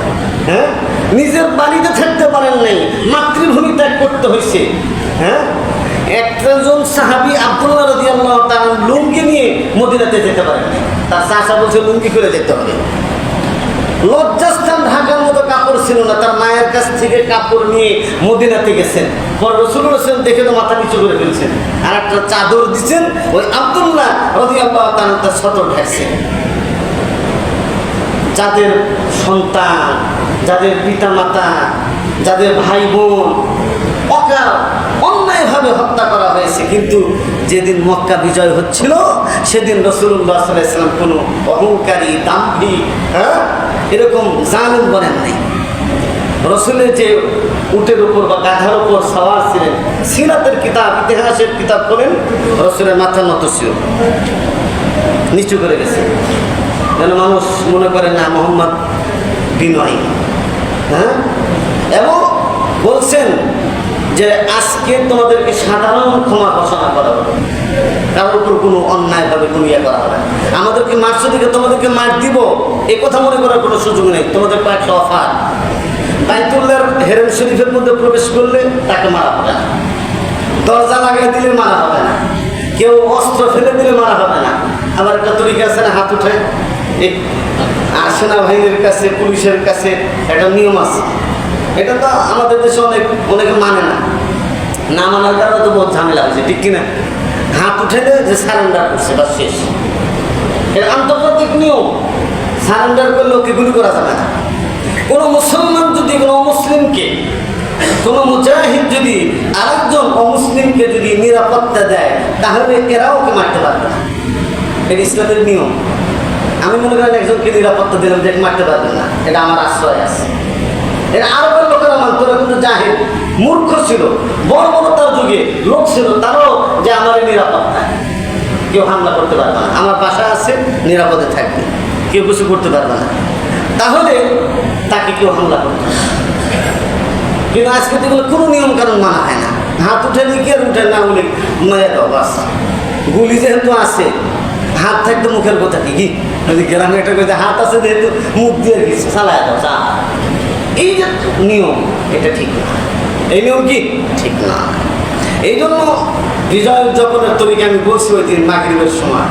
হ্যাঁ, নিজের বাড়িতে থাকতে পারেন নাই, মাতৃভূমি ত্যাগ করতে হয়েছে, হ্যাঁ। একজন সাহাবী আব্দুল্লাহ রাদিয়াল্লাহু তাআলা লুঙ্গি নিয়ে মদিনাতে যেতে পারেন না, তার চাচা বলছে লুঙ্গি করে যেতে হবে। লজ্জাস্থান ঢাকার মতো কাপড় ছিল না, তার মায়ের কাছ থেকে কাপড় নিয়ে মদিনাতে গেছেন। পরে রাসূলুল্লাহ সাল্লাল্লাহু আলাইহি ওয়াসাল্লাম দেখে তো মাথা নিচু করে ফেলছেন, আর একটা চাদর দিচ্ছেন, ওই আব্দুল্লাহ রাদিয়াল্লাহু তাআলা তার সতর ঢাকছেন। যাদের সন্তান, যাদের পিতা মাতা, যাদের ভাই বোন অন্যায়ভাবে হত্যা করা হয়েছে, কিন্তু যেদিন মক্কা বিজয় হচ্ছিল সেদিন রাসূলুল্লাহ সাল্লাল্লাহু আলাইহি ওয়াসাল্লাম কোনো অহংকারী, দাম্ভিক, হ্যাঁ, এরকম জালিম বলেন নাই। রাসূলের যে উটের উপর বা গাধার উপর সওয়ার ছিলেন, সিরাতের কিতাব, ইতিহাসের কিতাব করেন, রাসূলের মাথা নত ছিল, নিচু করে গেছে, যেন মানুষ মনে করে না মুহাম্মদ বিনয়ী, হ্যাঁ। এবং বলছেন যে আজকে তোমাদেরকে সাধারণ ক্ষমা ঘোষণা করা হবে, কারোর উপর কোনো অন্যায়ভাবে গুনিয়া করা হবে। আমাদেরকে মারছো দিকে তোমাদেরকে মার দিব, এ কথা মনে করার কোনো সুযোগ নেই। তোমাদের কয়েকটা অফার, বাইতুল্লাহর হেরেম শরীফের মধ্যে প্রবেশ করলে তাকে মারা হবে না, দরজা লাগাই দিলে মারা হবে না, কেউ অস্ত্র ফেলে দিলে মারা হবে না। আবার একটা তরিকা আছে না, হাত উঠে, আর সেনাবাহিনীর কাছে, পুলিশের কাছে একটা নিয়ম আছে, এটা তো আমাদের দেশে অনেকে মানে না, না মানার কারণে তো বহুত ঝামেলা হয়েছে, ঠিক কিনা? হাত উঠে দেয় যে সারেন্ডার করছে, বা শেষ। এটা আন্তর্জাতিক নিয়ম, সারেন্ডার করলে ওকে গুলি করা যাবে না। কোনো মুসলমান যদি কোনো অমুসলিমকে, কোনো মুজাহিদ যদি আরেকজন অমুসলিমকে যদি নিরাপত্তা দেয়, তাহলে এরাও ওকে মারতে পারবে না। এটা ইসলামের নিয়ম। আমি মনে করেন একজনকে নিরাপত্তা দিলাম যে মারতে পারবেন না, এটা আমার আশ্রয় আছে। এর আরবের লোকেরা মানত, ওরা কিন্তু জাহিল, মূর্খ ছিল, বর্বরতার যুগে লোক ছিল, তারাও যে আমার নিরাপত্তা, কেউ হামলা করতে পারবে না, আমার বাসা আছে, নিরাপদে থাকবে, কেউ কিছু করতে পারবে না, তাহলে তাকে কেউ হামলা করতে পারবে। কিন্তু আজকে তো কোনো নিয়ম কানুন মানা হয় না, হাত উঠে দিকে আর উঠে না বলে মেরে দাও বাস। গুলি যেহেতু আছে, হাত থাকতে মুখের কথা কি, গ্রামে একটা কথা, হাত আছে যেহেতু মুখ দিয়ে কিছু চালায় দাও, চা। এই যে নিয়ম, এটা ঠিক না, এই নিয়ম কি ঠিক না। এই জন্য বিজয় উদযাপনের তরিকা আমি বলছি ওই দিন মাগরিবের সময়,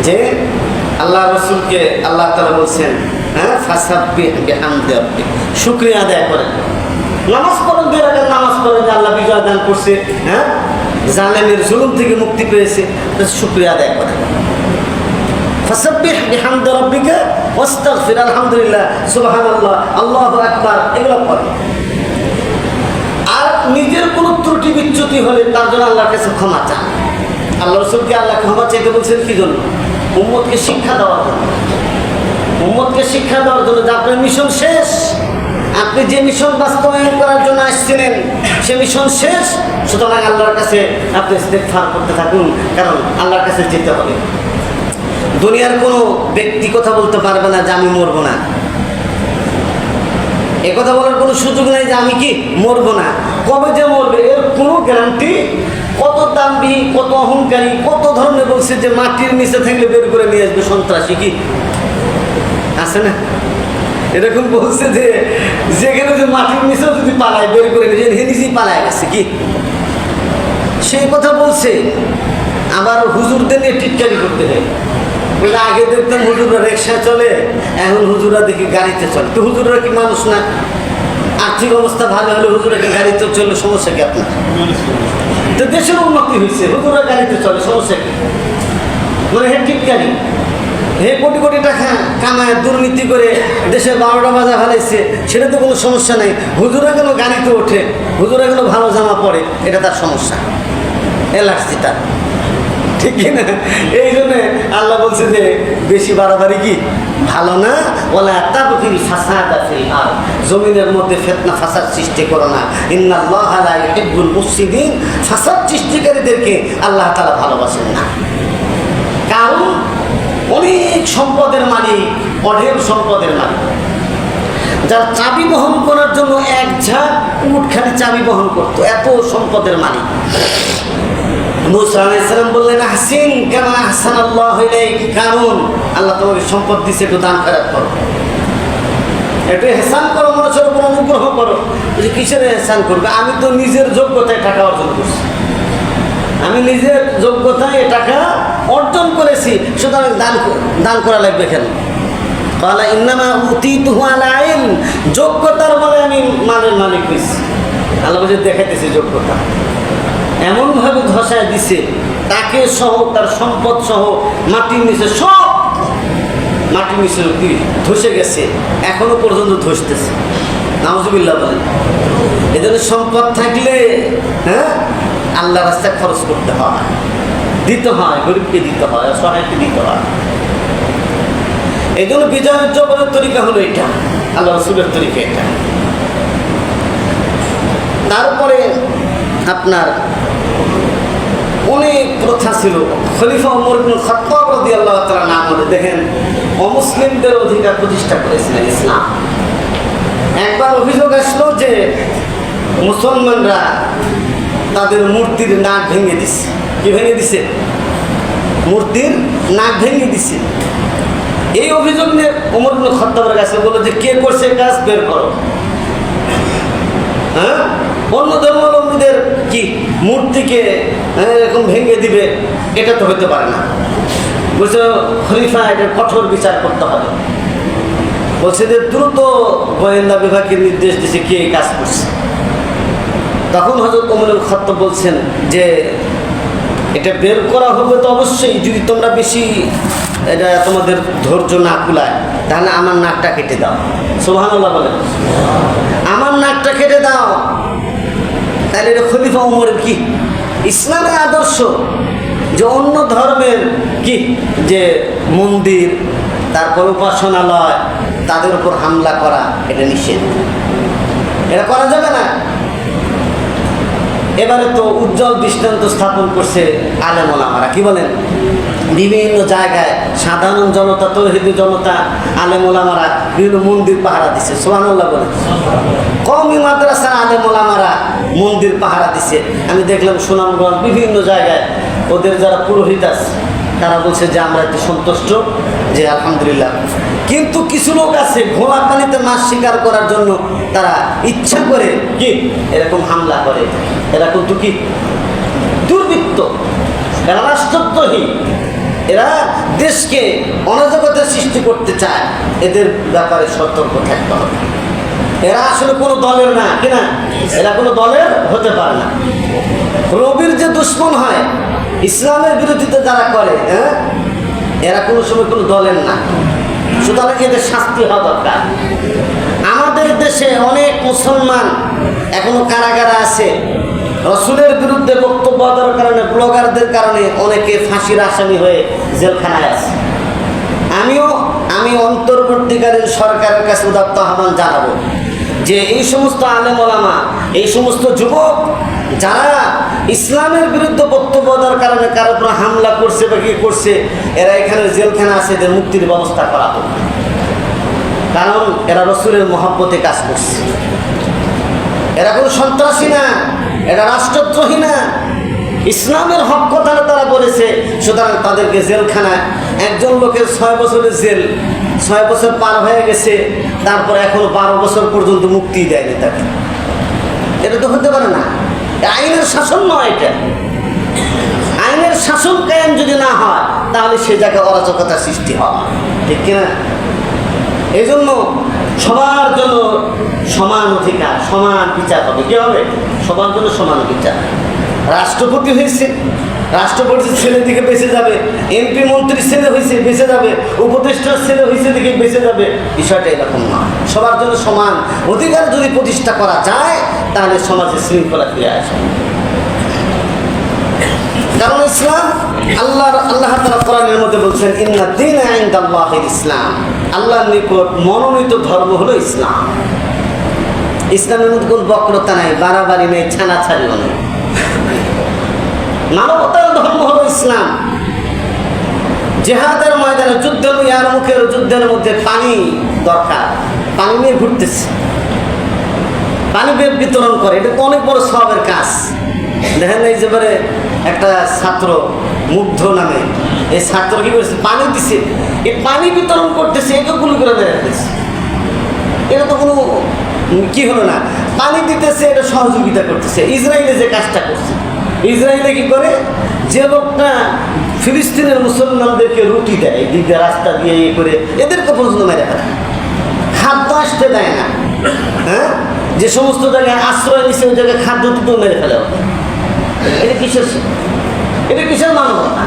যে আল্লাহ রসুলকে আল্লাহ তাআলা বলছেন, হ্যাঁ, ফাসাব্বিহ বিহামদি রাব্বিক, শুকরিয়া আদায় করেন, নামাজ পড়েন, 2 রাকাত নামাজ পড়েন, যে আল্লাহ বিজয় দান করছে, হ্যাঁ, জালেমের জুলুম থেকে মুক্তি পেয়েছে, শুকরিয়া আদায় করেন। ফাসাব্বিহ বিহামদি রাব্বিকা ওয়াস্তাগফির, আলহামদুলিল্লাহ, সুবহানাল্লাহ, আল্লাহু আকবার, এগুলো পড়েন। আর নিজের কোনো ত্রুটি বিচ্যুতি হলে তার জন্য আল্লাহর কাছে ক্ষমা চান। আল্লাহ রাসূলকে আল্লাহ ক্ষমা চাইতে বলছেন কি জন্য? উম্মতকে শিক্ষা দেওয়ার জন্য, উম্মতকে শিক্ষা দেওয়ার জন্য যে আপনার মিশন শেষ, আপনি যে মিশন বাস্তবায়ন করার জন্য আসছিলেন সে মিশন শেষ, সুতরাং আল্লাহর কাছে আপনি ইস্তেগফার করতে থাকুন, কারণ আল্লাহর কাছে যেতে হবে। দুনিয়ার কোনো ব্যক্তি কথা বলতে পারবে না যে আমি মরবো না, এ কথা বলার কোনো সুযোগ নেই যে আমি কি মরবো না। কবে যে মরবে এর কোনো গ্যারান্টি, কত দাম্ভী, কত অহংকারী, কত ধরনের বলছে যে মাটির নিচে থাকলে বের করে নিয়ে আসবে, সন্ত্রাসী কি আছে না? এরকম বলছে যে যেখানে যে মাটির নিচেও যদি পালায় বের করে নিয়ে হে নিজেই পালায় গেছে কি, সেই কথা বলছে। আবার হুজুরদের নিয়ে টিটকারি করতে হয়, বলে আগে দেখতাম হুজুররা রিকশা চলে, এখন হুজুররা দেখি গাড়িতে চলে, তো হুজুররা কি মানুষ না? আর্থিক অবস্থা ভালো হলে হুজুর একটা গাড়িতে চললে সমস্যা কি আপনার? তো দেশের উন্নতি হয়েছে, হুজুরা গাড়িতে চলে, সমস্যা কি? মানে হে ঠিক গাড়ি, হে কোটি কোটি টাকা কামায় দুর্নীতি করে দেশের 12টা বাজা ফেলাইছে, সেটা তো কোনো সমস্যা নেই। হুজুরা কেন গাড়িতে ওঠে, হুজুরা কেন ভালো জামা পরে, এটা তার সমস্যা, এলার্জি তার, ঠিক কিনা? এই জন্য আল্লাহ বলছে যে বেশি বাড়াবাড়ি কি ভালো না, বলে তাবগিল ফাসাদা ফিল আরদ, জমিনের মধ্যে ফিতনা ফাসাদ সৃষ্টি করো না। ইন্নাল্লাহা লা ইউহিব্বুল মুফসিদিন, ফাসাদ সৃষ্টিকারীদেরকে আল্লাহ তাআলা ভালোবাসেন না। কারণ অনেক সম্পদের মালিক, অঢেল সম্পদের মালিক, যার চাবি বহন করার জন্য এক ঝাঁক উটখানি চাবি বহন করতো, এত সম্পদের মালিক। মুসা আলাইহিস সালাম বললেন, আহসিন কামা আহসানাল্লাহু ইলাইক, কারণ আল্লাহ তোমাকে সম্পদ দিয়েছে, একটু দান খয়রাত করো, একটু ইহসান করো, মানুষের উপর অনুগ্রহ করো। যে কিসের ইহসান করবে? আমি তো নিজের যোগ্যতায় টাকা অর্জন করছি, আমি নিজের যোগ্যতায় টাকা অর্জন করেছি, সুতরাং দান করা লাগবে কেন? ক্বালা ইন্নামা উতীতুহু আলা ইলম, যোগ্যতার বলে আমি মালের মালিক হয়েছি। আল্লাহ বলে দেখাইতেছে যোগ্যতা, এমনভাবে ধসায় দিছে তাকে সহ, তার সম্পদ সহ মাটির নিচে, সব মাটির নিচে ধসে গেছে, এখনো পর্যন্ত ধসতেছে। নাউজুবিল্লাহ বলেন। এজন্য সম্পদ থাকলে হ্যাঁ আল্লাহ রাস্তায় খরচ করতে হয়, দিতে হয়, গরিবকে দিতে হয়, অসহায়কে দিতে হয়। এই জন্য বিজয় উজ্জ্বলের তরিকা হলো এটা, আল্লাহ রাসূলের তরিকা এটা। তারপরে আপনার অনেক প্রথা ছিল। খলিফা ওমর ইবনুল খাত্তাব রাদিয়াল্লাহু তাআলা আমলে দেখেন অমুসলিমদের অধিকার প্রতিষ্ঠা করেছিলেন ইসলাম। একবার অভিযোগ আসলো যে মুসলমানরা তাদের মূর্তির নাক ভেঙে দিছে। কি ভেঙে দিছে? মূর্তির নাক ভেঙে দিছে। এই অভিযোগ নিয়ে ওমর ইবনুল খাত্তাবের কাছে বলল যে কে করছে কাজ, বের করো। হ্যাঁ, অন্য ধর্মাবলম্বীদের কি মূর্তিকে এরকম ভেঙে দিবে, এটা তো হতে পারে না। বলছে খলিফা এটার কঠোর বিচার করতে হবে। বলছে যে দ্রুত গোয়েন্দা বিভাগের নির্দেশ দিয়েছে কে এই কাজ করছে। তখন হযরত ওমর ইবনুল খাত্তাব বলছেন যে এটা বের করা হবে তো অবশ্যই, যদি তোমরা বেশি এটা তোমাদের ধৈর্য না কুলায় তাহলে আমার নাকটা কেটে দাও। সুবহানাল্লাহ বলেন, আমার নাকটা কেটে দাও। তাহলে এটা খলিফা ওমরের কি ইসলামের আদর্শ যে অন্য ধর্মের কি যে মন্দির, তারপর উপাসনালয়, তাদের উপর হামলা করা এটা নিষেধ, এটা করা যাবে না। এবারে তো উজ্জ্বল দৃষ্টান্ত স্থাপন করছে আলেম ওলামারা। কি বলেন? বিভিন্ন জায়গায় সাধারণ জনতা, তৌহিদি জনতা, আলেম ওলামারা বিভিন্ন মন্দির পাহারা দিছে। সুবহানাল্লাহ বলেন। কওমি মাদ্রাসার আলেম ওলামারা মন্দির পাহারা দিছে। আমি দেখলাম সুনামগঞ্জ বিভিন্ন জায়গায় ওদের যারা পুরোহিত আছে তারা বলছে যে আমরা একটু সন্তুষ্ট, যে আলহামদুলিল্লাহ। কিন্তু কিছু লোক আছে ঘোলা পানিতে মাছ শিকার করার জন্য তারা ইচ্ছা করে কি এরকম হামলা করে। এরা কিন্তু কি দুর্বৃত্ত, এরা রাষ্ট্রদ্রোহী, এরা দেশকে অরাজকতার সৃষ্টি করতে চায়। এদের ব্যাপারে সতর্ক থাকতে হবে। এরা আসলে কোনো দলের না, কিনা এরা কোনো দলের হতে পারে না। রবির যে দুশ্মন হয়, ইসলামের বিরোধিতা যারা করে, হ্যাঁ এরা কোনো সময় কোনো দলের না। সুতরাং এদের শাস্তি হওয়া দরকার। আমাদের দেশে অনেক মুসলমান এখনো কারাগারে আছে, রাসূলের বিরুদ্ধে বক্তব্য দেওয়ার কারণে, ব্লগারদের কারণে অনেকে ফাঁসির আসামি হয়ে জেলখানায় আছে। আমি অন্তর্বর্তীকালীন সরকারের কাছে উদাত্ত আহ্বান জানাবো যে এই সমস্ত আলেম ওলামা, এই সমস্ত যুবক যারা ইসলামের বিরুদ্ধে বক্তব্য দেওয়ার কারণে কারোর উপর হামলা করছে বা কি করছে, এরা এখানে জেলখানা আছে, এদের মুক্তির ব্যবস্থা করা হোক। কারণ এরা রাসূলের মহব্বতে কাজ করছে। এরা কোনো সন্ত্রাসী না, এরা রাষ্ট্রদ্রোহী না, ইসলামের হক কথা তারা বলেছে। সুতরাং তাদেরকে জেলখানায়, একজন লোকের 6 বছরের জেল, 6 বছর পার হয়ে গেছে, তারপর এখনো 12 বছর পর্যন্ত মুক্তি দেয়নি তাকে। এটা তো হতে পারে না। আইনের শাসন নয় এটা। আইনের শাসন কায়েম যদি না হয় তাহলে সে জায়গায় অরাজকতার সৃষ্টি হয়, ঠিক কিনা? এই জন্য সবার জন্য সমান অধিকার, সমান বিচার হবে। কি হবে? সবার জন্য সমান বিচার। রাষ্ট্রপতি হয়েছে, রাষ্ট্রপতির ছেলে দিকে বেঁচে যাবে, এমপি মন্ত্রীর ছেলে হয়েছে বেঁচে যাবে, উপদেষ্টার ছেলে হয়েছে দিকে বেঁচে যাবে। বিষয়টা এরকম না। সবার জন্য সমান অধিকার যদি প্রতিষ্ঠা করা যায় তাহলে সমাজে শৃঙ্খলা ফিরে আসে। কারণ ইসলাম আল্লাহ তাআলা কোরআনের মধ্যে বলছেন ইন্না দীনা ইনদাল্লাহিল ইসলাম, আল্লাহর নিকট মনোনীত ধর্ম হলো ইসলাম। ইসলামের মধ্যে কোনো বক্রতা নাই, বাড়াবাড়ি নেই, ছানাছাড়িও নেই। মানবতার ধর্ম হলো ইসলাম। জিহাদের ময়দানে যুদ্ধের মধ্যে পানি দরকার, পানি নিয়ে ঘুরতেছে, পানি বিতরণ করে। এটা তো অনেক বড় সওয়াবের কাজ। দেখেন এই যেবারে একটা ছাত্র মুগ্ধ নামে, এই ছাত্র কি করেছে, পানি দিছে, এই পানি বিতরণ করতেছে, একে গুলি করে মেরে ফেলেছে। এটা তো কোনো কি হলো না, পানি দিতেছে, এটা সহযোগিতা করতেছে। ইসরায়েলে যে কাজটা করছে, ইসরায়েলে কি করে, যে লোকটা ফিলিস্তিনের মুসলমানদেরকে রুটি দেয়, এদিক দিয়ে রাস্তা দিয়ে ইয়ে করে, এদেরকে পর্যন্ত মেরে ফেলে, খাদ্য আসতে দেয় না। হ্যাঁ, যে সমস্ত জায়গায় আশ্রয় নিচ্ছে ওই জায়গায় খাদ্য দুটো মেরে ফেলে। এটা কিসের মানবতা?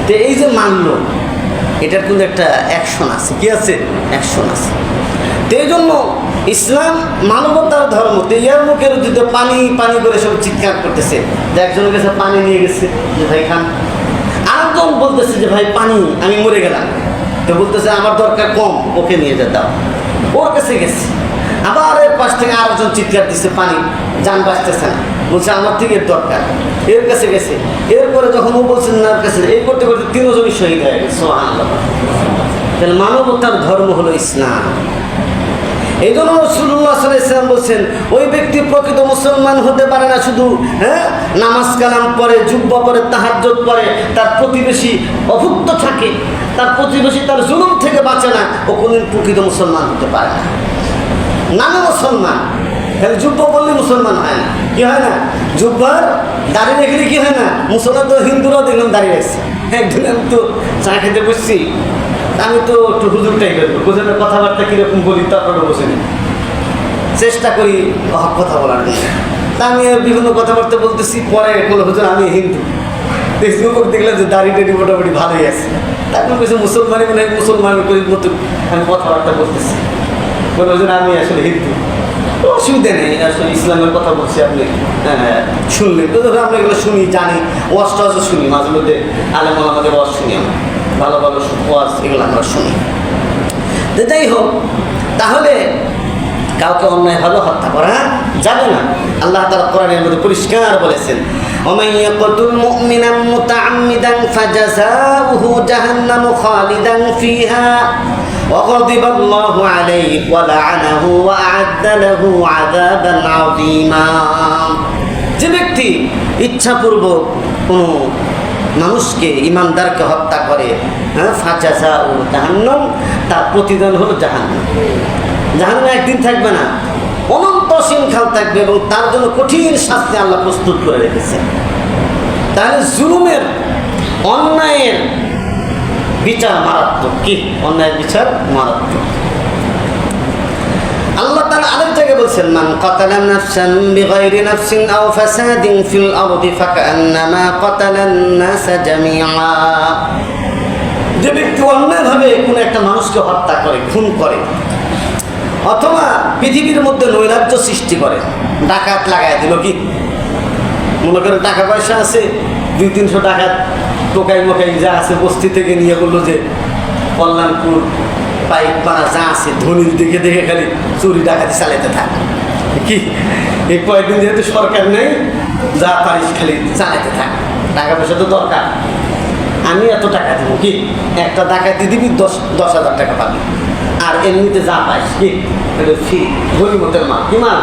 তো এই যে মানলো, এটার কিন্তু একটা অ্যাকশন আছে। কি আছে? অ্যাকশন আছে। তো এই জন্য ইসলাম মানবতার ধর্ম। তো ইয়ার মুখের যদি পানি পানি করে সব চিৎকার করতেছে, যে একজনের কাছে পানি নিয়ে গেছে যে ভাই খান, আরেকজন বলতেছে যে ভাই পানি, আমি মরে গেলাম। তো বলতেছে আমার দরকার কম, ওকে নিয়ে যা, দাও। ওর কাছে গেছে, আবার এর পাশ থেকে আরেকজন চিৎকার দিচ্ছে, পানি, যান বাঁচতেছে না, বলছে আমার থেকে এর দরকার, এর কাছে গেছে। এরপরে যখন ও বলছেন না কাছে, এই করতে করতে তিনজনই শহীদ হয়ে গেছে। সুবহানাল্লাহ। তাহলে মানবতার ধর্ম হলো ইসলাম। এই জন্য রাসূলুল্লাহ সাল্লাল্লাহু আলাইহি ওয়াসাল্লাম বলছেন, ওই ব্যক্তি প্রকৃত মুসলমান হতে পারে না শুধু নামাজ কালাম পড়ে, জুব্বা পরে, তাহাজ্জুদ পড়ে, তার প্রতিবেশী অভুক্ত থাকে, তার প্রতিবেশী তার জুলুম থেকে বাঁচে না, ও কোনদিন প্রকৃত মুসলমান হতে পারে না। নামে মুসলমান, তাহলে জুব্বা বললে মুসলমান হয় না। কি হয় না? জুব্বার দাঁড়িয়ে রেখে কি হয় না? মুসলমান তো হিন্দুরাও দেখলাম দাঁড়িয়ে আছে। একদিন আমি তো চা খেতে বসছি, আমি তো একটু হুজুর টাইপের বোঝেন, কথাবার্তা কীরকম বলি তারপরে বসে নিই, চেষ্টা করি কথা বলার জন্য। তা আমি বিভিন্ন কথাবার্তা বলতেছি, পরে বলে হুজুর আমি হিন্দু। যুবক দেখলাম যে দাড়ি টাড়ি মোটামুটি ভালোই আছে, তারপর কিছু মুসলমানি মানে মুসলমানের মতো আমি কথাবার্তা বলতেছি, বলে হুজুর আমি আসলে হিন্দু। অসুবিধা নেই, আসলে ইসলামের কথা বলছি, আপনি শুনলেন তো, ধরো আমরা এগুলো শুনি, জানি, ওয়াজ টাজও শুনি, মাঝে মধ্যে আলেম আমাদের ওয়াজ শুনি, আমরা ভালো ভালো ওয়াজ এগুলো আমরা শুনি। তো যাই হোক, তাহলে কাউকে অন্যায়ভাবে হত্যা করা যাবে না। আল্লাহ তাআলা কোরআনের মধ্যে পরিষ্কার বলেছেন, ওমান ইয়াকতুল মুমিনান মুতাআম্মিদান ফাজাযাউহু জাহান্নামু খালিদান ফিহা ওয়া গাদিবা আল্লাহু আলাইহি ওয়া লা'নাহু ওয়া আ'আদ্দা লাহু আযাবান আযীমা। যে ব্যক্তি ইচ্ছাপূর্বক কোনো মানুষকে, ইমানদারকে হত্যা করে, ফাজাযাউ জাহান্নাম, তার প্রতিদান হলো জাহান্নাম। জাহান্নামে একদিন থাকবে না, অনন্ত অসীমকাল থাকবে, এবং তার জন্য কঠিন শাস্তি আল্লাহ প্রস্তুত করে রেখেছে। তাহলে জুলুমের, অন্যায়ের বিচার মারাত্মক। কি অন্যায়ের বিচার? মারাত্মক। আল্লাহ তাআলা আরেক জায়গায় বলছেন, মান কাতালা নাফসান বিগাইরি নাফসিন আও ফাসাদিন ফিল আরদি ফাকান্নামা কাতালান নাসা জামিআ। যে ব্যক্তি অন্যায়ভাবে কোনো একটা মানুষকে হত্যা করে, খুন করে, অথবা পৃথিবীর মধ্যে নৈরাজ্য সৃষ্টি করে, ডাকাত লাগায় দিল, কি মনে করেন টাকা পয়সা আছে, 200-300 ডাকাত টোকাই মোকাই যা আছে বস্তি থেকে নিয়ে বললো যে কল্যাণপুর পাইকপাড়া যা আছে ধনির দিকে দেখে খালি চুরি ডাকাতি চালাতে থাকে। কি এই কয়েকদিন যেহেতু সরকার নেই, যা পারিস খালি চালাতে থাকে, টাকা পয়সা তো দরকার, আমি এত টাকা দেবো, কি একটা ডাকাতি দিবি 10,000 টাকা পাবি, আর এমনিতে যা পাইস কি ফি, গরিমতের মা, কি মা,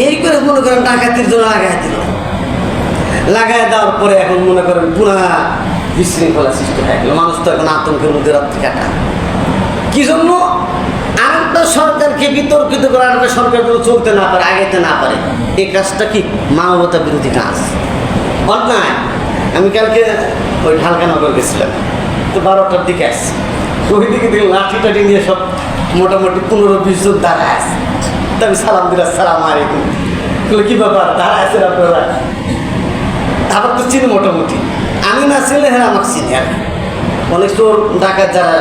এই করে মনে করেন ডাকাতির জন্য লাগাই দিল। লাগাই দেওয়ার পরে এখন মনে করেন পুরা বিশৃঙ্খলা সৃষ্টি হয়ে গেল, মানুষ তো এখন আতঙ্কের মধ্যে রাত্রি কাটা। কি জন্য? আরেকটা সরকারকে বিতর্কিত করে আরেকটা সরকার যেন চলতে না পারে, আগাইতে না পারে, এই কাজটা কি মানবতা বিরোধী কাজ, অন্যায়। আমি কালকে ওই ঢালকানগর গেছিলাম, তো 12টার দিকে আসছি, ওইদিকে দেখলাম লাঠি টাঠি নিয়ে সব মোটামুটি 15-20 জন দাঁড়ায় আছে। তা আমি সালাম দিলাম, আসসালামু আলাইকুম। কি ব্যাপার দাঁড়ায় আছেন আপনারা? আবার তো চিনি মোটামুটি, আমি না চিনলে হ্যাঁ আমাকে চিনি। আর অনেক চোর ডাকাত যারা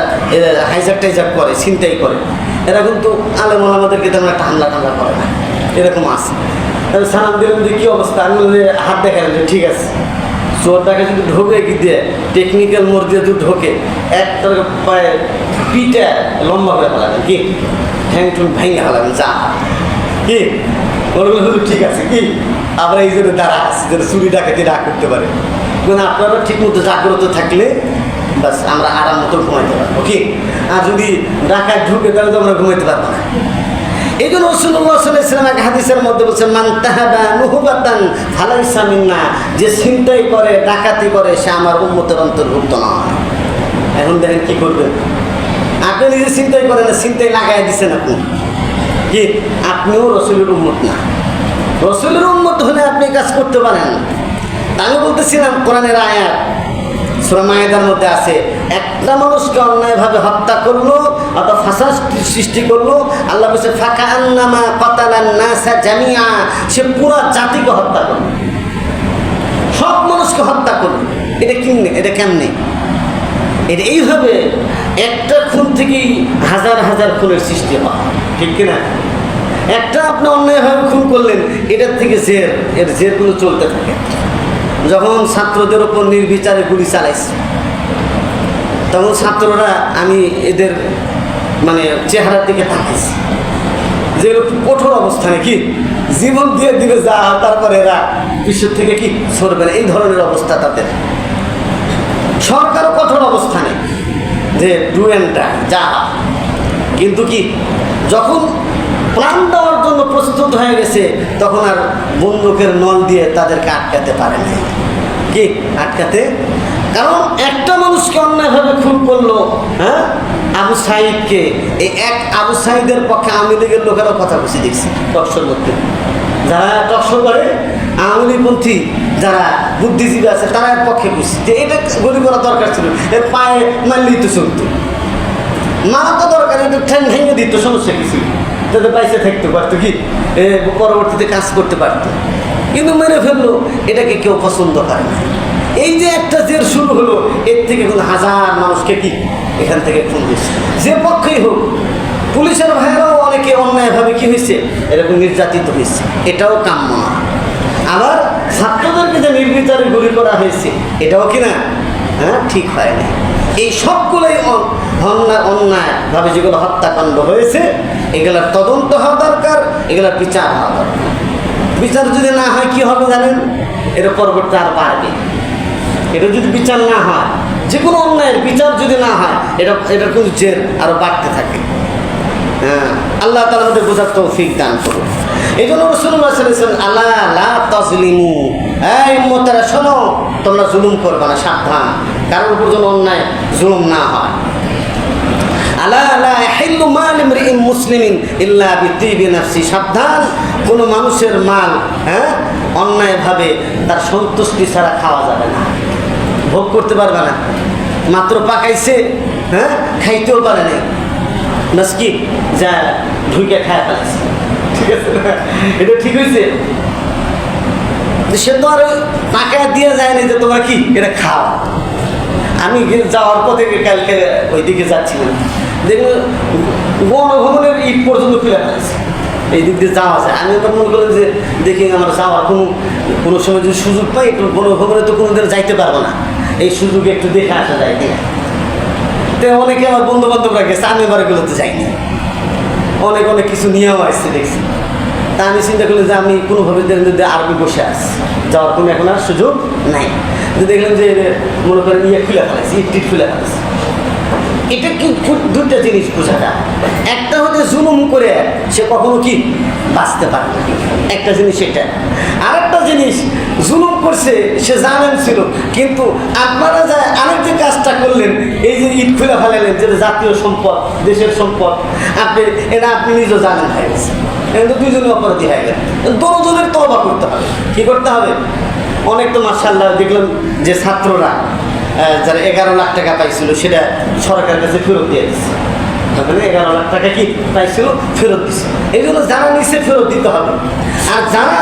হাইজাক টাইজাক করে, ছিনতাই করে, এরা কিন্তু আলেম ওলামাদেরকে তেমন একটা হামলা টামলা করে না, এরকম আছে। সালাম দিলাম যে কী অবস্থা, আমি হাত দেখালাম যে ঠিক আছে। চোরটাকে যদি ঢোকে কি দিয়ে টেকনিক্যাল মোড় দিয়ে যদি ঢোকে একটা পায়ে পিঠে লম্বা করে ফেলাবেন, কি ঠ্যাং ঠুং ভেঙে ফেলাবেন, যা কি ওগুলো হলো ঠিক আছে। কি আমরা এই জন্য দাঁড়া আছি যেন চুরি ডাকাতি না করতে পারে। কিন্তু আপনারা ঠিক মতো জাগ্রত থাকলে বাস আমরা আরাম মতো ঘুমাইতে পারবো। কি আর যদি ডাকাত ঢুকে তাহলে তো আমরা ঘুমাইতে পারবো না। এই জন্য রাসূলুল্লাহ সাল্লাল্লাহু আলাইহি ওয়াসাল্লাম এক হাদিসের মধ্যে বলছেন, মান তাহাবা নুহবাতান ফালাইসা মিন্না, যে ছিনতাই করে ডাকাতি করে সে আমার উম্মতের অন্তর্ভুক্ত নয়। এখন দেখেন কি করবেন, আপনি নিজে ছিনতাই করেন না, ছিনতাই লাগাই দিচ্ছেন আপনি, কি আপনিও রাসূলের উম্মত না। রাসূলের উম্মত হলে আপনি কাজ করতে পারেন। আমি বলতেছিলাম কোরআনের আয়াত সূরা মায়েদার মধ্যে আছে, একটা মানুষকে অন্যায়ভাবে হত্যা করলো অথবা ফাসাদ সৃষ্টি করলো, আল্লাহ বলছে ফাকান্নামা কাতালান নাসা জামিআ, সে পুরো জাতিকে হত্যা করলো, সব মানুষকে হত্যা করলো। এটা কেমনে, এটা কেমনে? এটা এইভাবে একটা খুন থেকেই হাজার হাজার খুনের সৃষ্টি হয়, ঠিক কিনা? একটা আপনি অন্যায়ভাবে খুন করলেন, এটার থেকে জের, এর জেরগুলো চলতে থাকে। যখন ছাত্রদের ওপর নির্বিচারে গুলি চালাইছে তখন ছাত্ররা, আমি এদের মানে চেহারার দিকে তাকিয়েছি যে কঠোর অবস্থানে, কি জীবন দিয়ে দিবে যা, তারপরে এরা বিশ্বের থেকে কি সরবে না, এই ধরনের অবস্থা তাদের। সরকারও কঠোর অবস্থানে যে ডু অ্যান্ড ডাই, যা। কিন্তু কি যখন প্রাণ দেওয়ার জন্য প্রস্তুত হয়ে গেছে তখন আর বন্দুকের নল দিয়ে তাদেরকে আটকাতে পারে না। কি আটকাতে? কারণ একটা মানুষকে অন্যায়ভাবে খুন করলো, হ্যাঁ, আবু সাইদকে। এই এক আবু সাইদের পক্ষে আওয়ামী লীগের লোকেরাও কথা বসে দেখছি টকশোর মধ্যে, যারা টকশো করে আওয়ামী লীগপন্থী যারা বুদ্ধিজীবী আছে তারা এর পক্ষে বুঝছি যে এটা গুলি করা দরকার ছিল, এর পায়ে মারলেই তো চলত, মারা তো দরকার, একটু ঠ্যাং ভেঙে দিত, সমস্যা কিছু, যাতে বাইসে থাকতে পারতো, কি পরবর্তীতে কাজ করতে পারতো। কিন্তু মেরে ফেললো, এটাকে কেউ পছন্দ করে না। এই যে একটা জের শুরু হলো, এর থেকে কিন্তু হাজার মানুষকে কি এখান থেকে খুন দিচ্ছে, যে পক্ষেই হোক। পুলিশের ভাইয়েরাও অনেকে অন্যায়ভাবে কি হয়েছে এরকম নির্যাতিত হয়েছে, এটাও কাম্য না। আবার ছাত্রদেরকে যে নির্বিচারে গুলি করা হয়েছে, এটাও কি না, হ্যাঁ, ঠিক হয়নি। এই সবগুলোই অন্যায়ভাবে যেগুলো হত্যাকাণ্ড হয়েছে, এগুলোর তদন্ত হওয়া দরকার, এগুলোর বিচার হওয়া দরকার। বিচার যদি না হয় কি হবে জানেন, এর পরবর্তী আর বাড়বে। এটা যদি বিচার না হয়, যে কোনো অন্যায়ের বিচার যদি না হয়, এটার কিন্তু জের আরো বাড়তে থাকে। হ্যাঁ, আল্লাহ তাআলা আমাদের বোঝার তৌফিক দান করুন। এই জন্য রাসূলুল্লাহ সাল্লাল্লাহু আলাইহি ওয়াসাল্লাম, আলা লা তাজলিমু, এই উম্মতেরা শোনো, তোমরা জুলুম করবে না, সাবধান, কারোর উপর যেন অন্যায় জুলুম না হয়। আলা লা ইয়াহিল্লু মাল ইমরিইন মুসলিমিন ইল্লা বিতিবি নাফসি, সাবধান, কোনো মানুষের মাল, হ্যাঁ, অন্যায়ভাবে তার সন্তুষ্টি ছাড়া খাওয়া যাবে না, ভোগ করতে পারবে না। মাত্র পাকাইছে, হ্যাঁ, খাইতেও পারে নাই, বাস কি যা ঢুকে খায় ফেলেছে, ঠিক আছে, এটা ঠিক হয়েছে? সে তো আর পাকায় দিয়ে যায়নি যে তোমরা কি এটা খাও। আমি যাওয়ার পথে কালকে ওইদিকে যাচ্ছিলাম, দেখুন গণভবনের ইট পর্যন্ত খুলে ফেলেছে, এই দিক দিয়ে যাওয়া যায়। আমি তো মনে করলাম যে দেখি আমার যাওয়ার কোনো সময় যদি সুযোগ পাই, একটু গণভবনে তো কোনো দিন যাইতে পারবো না, এই সুযোগে একটু দেখে আসা যায় কিনা। তো অনেকে আমার বন্ধু বান্ধবরা গেছে, আমি এবার এগুলোতে যাইনি, অনেক অনেক কিছু নিয়েও আসছে দেখছি। তা আমি চিন্তা করলাম যে আমি কোনোভাবে আরবি বসে আসছি, যাওয়ার কোনো এখন আর সুযোগ নাই। দেখলাম যে মনে করেন ইয়ে খুলে ফেলেছি, ইট খুলে ফেলেছি। এটা কি দুইটা জিনিস বোঝা যায়, একটা হচ্ছে জুলুম করে সে কখনো কি বাঁচতে পারে না, একটা জিনিস এটা। আর একটা জিনিস, জুলুম করছে সে জানেন ছিল, কিন্তু আপনারা যা আরেক যে কাজটা করলেন, এই যে ইট খুলে ফেলালেন, যেটা জাতীয় সম্পদ, দেশের সম্পদ, আপনি নিজেও জানেন হয়ে গেছে, কিন্তু দুইজনে অপরাধী হয়ে গেলেন। দুজনের তওবা করতে হবে। কি করতে হবে? অনেক তো মাশাআল্লাহ দেখলাম যে ছাত্ররা যারা 11 লাখ টাকা পাইছিল সেটা সরকারের কাছে ফেরত দিয়ে দিচ্ছে। মানে 11 লাখ টাকা কি পাইছিল ফেরত দিচ্ছে। এই জন্য যারা নিচে ফেরত দিতে হবে, আর যারা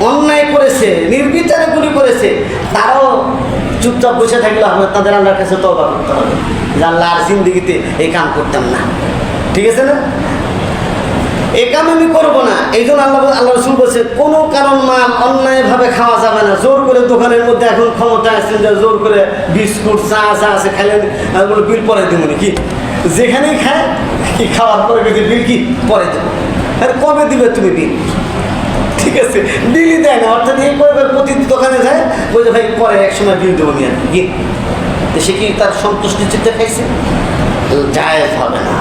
অন্যায় করেছে নির্বিচারে গুলি করেছে তারাও চুপচাপ বসে থাকলে হবে, তাদের আল্লাহর কাছে তওবা করতে হবে যে আল্লাহ আর জিন্দেগিতে এই কাম করতাম না। ঠিক আছে না? এই কাম আমি করবো না। এই জন্য আল্লাহ রসুল বলছে কোনো কারণ মাল অন্যায়ভাবে খাওয়া যাবে না। জোর করে দোকানের মধ্যে এখন ক্ষমতা আছে যে জোর করে বিস্কুট চা আছে খাইলে বিল পরে দেবো নাকি, যেখানেই খায় কি খাওয়ার পরে যদি বিল কি পরে দেবো, আর কবে দিবে তুমি বিল? ঠিক আছে, বিলই দেয় না। অর্থাৎ এই কয়েকবার প্রতি দোকানে যায় বলছে ভাই পরে এক সময় বিল দেবো নিয়ে কি, সে কি তার সন্তুষ্টি চিত্তে খাইছে? জায়েজ হবে না।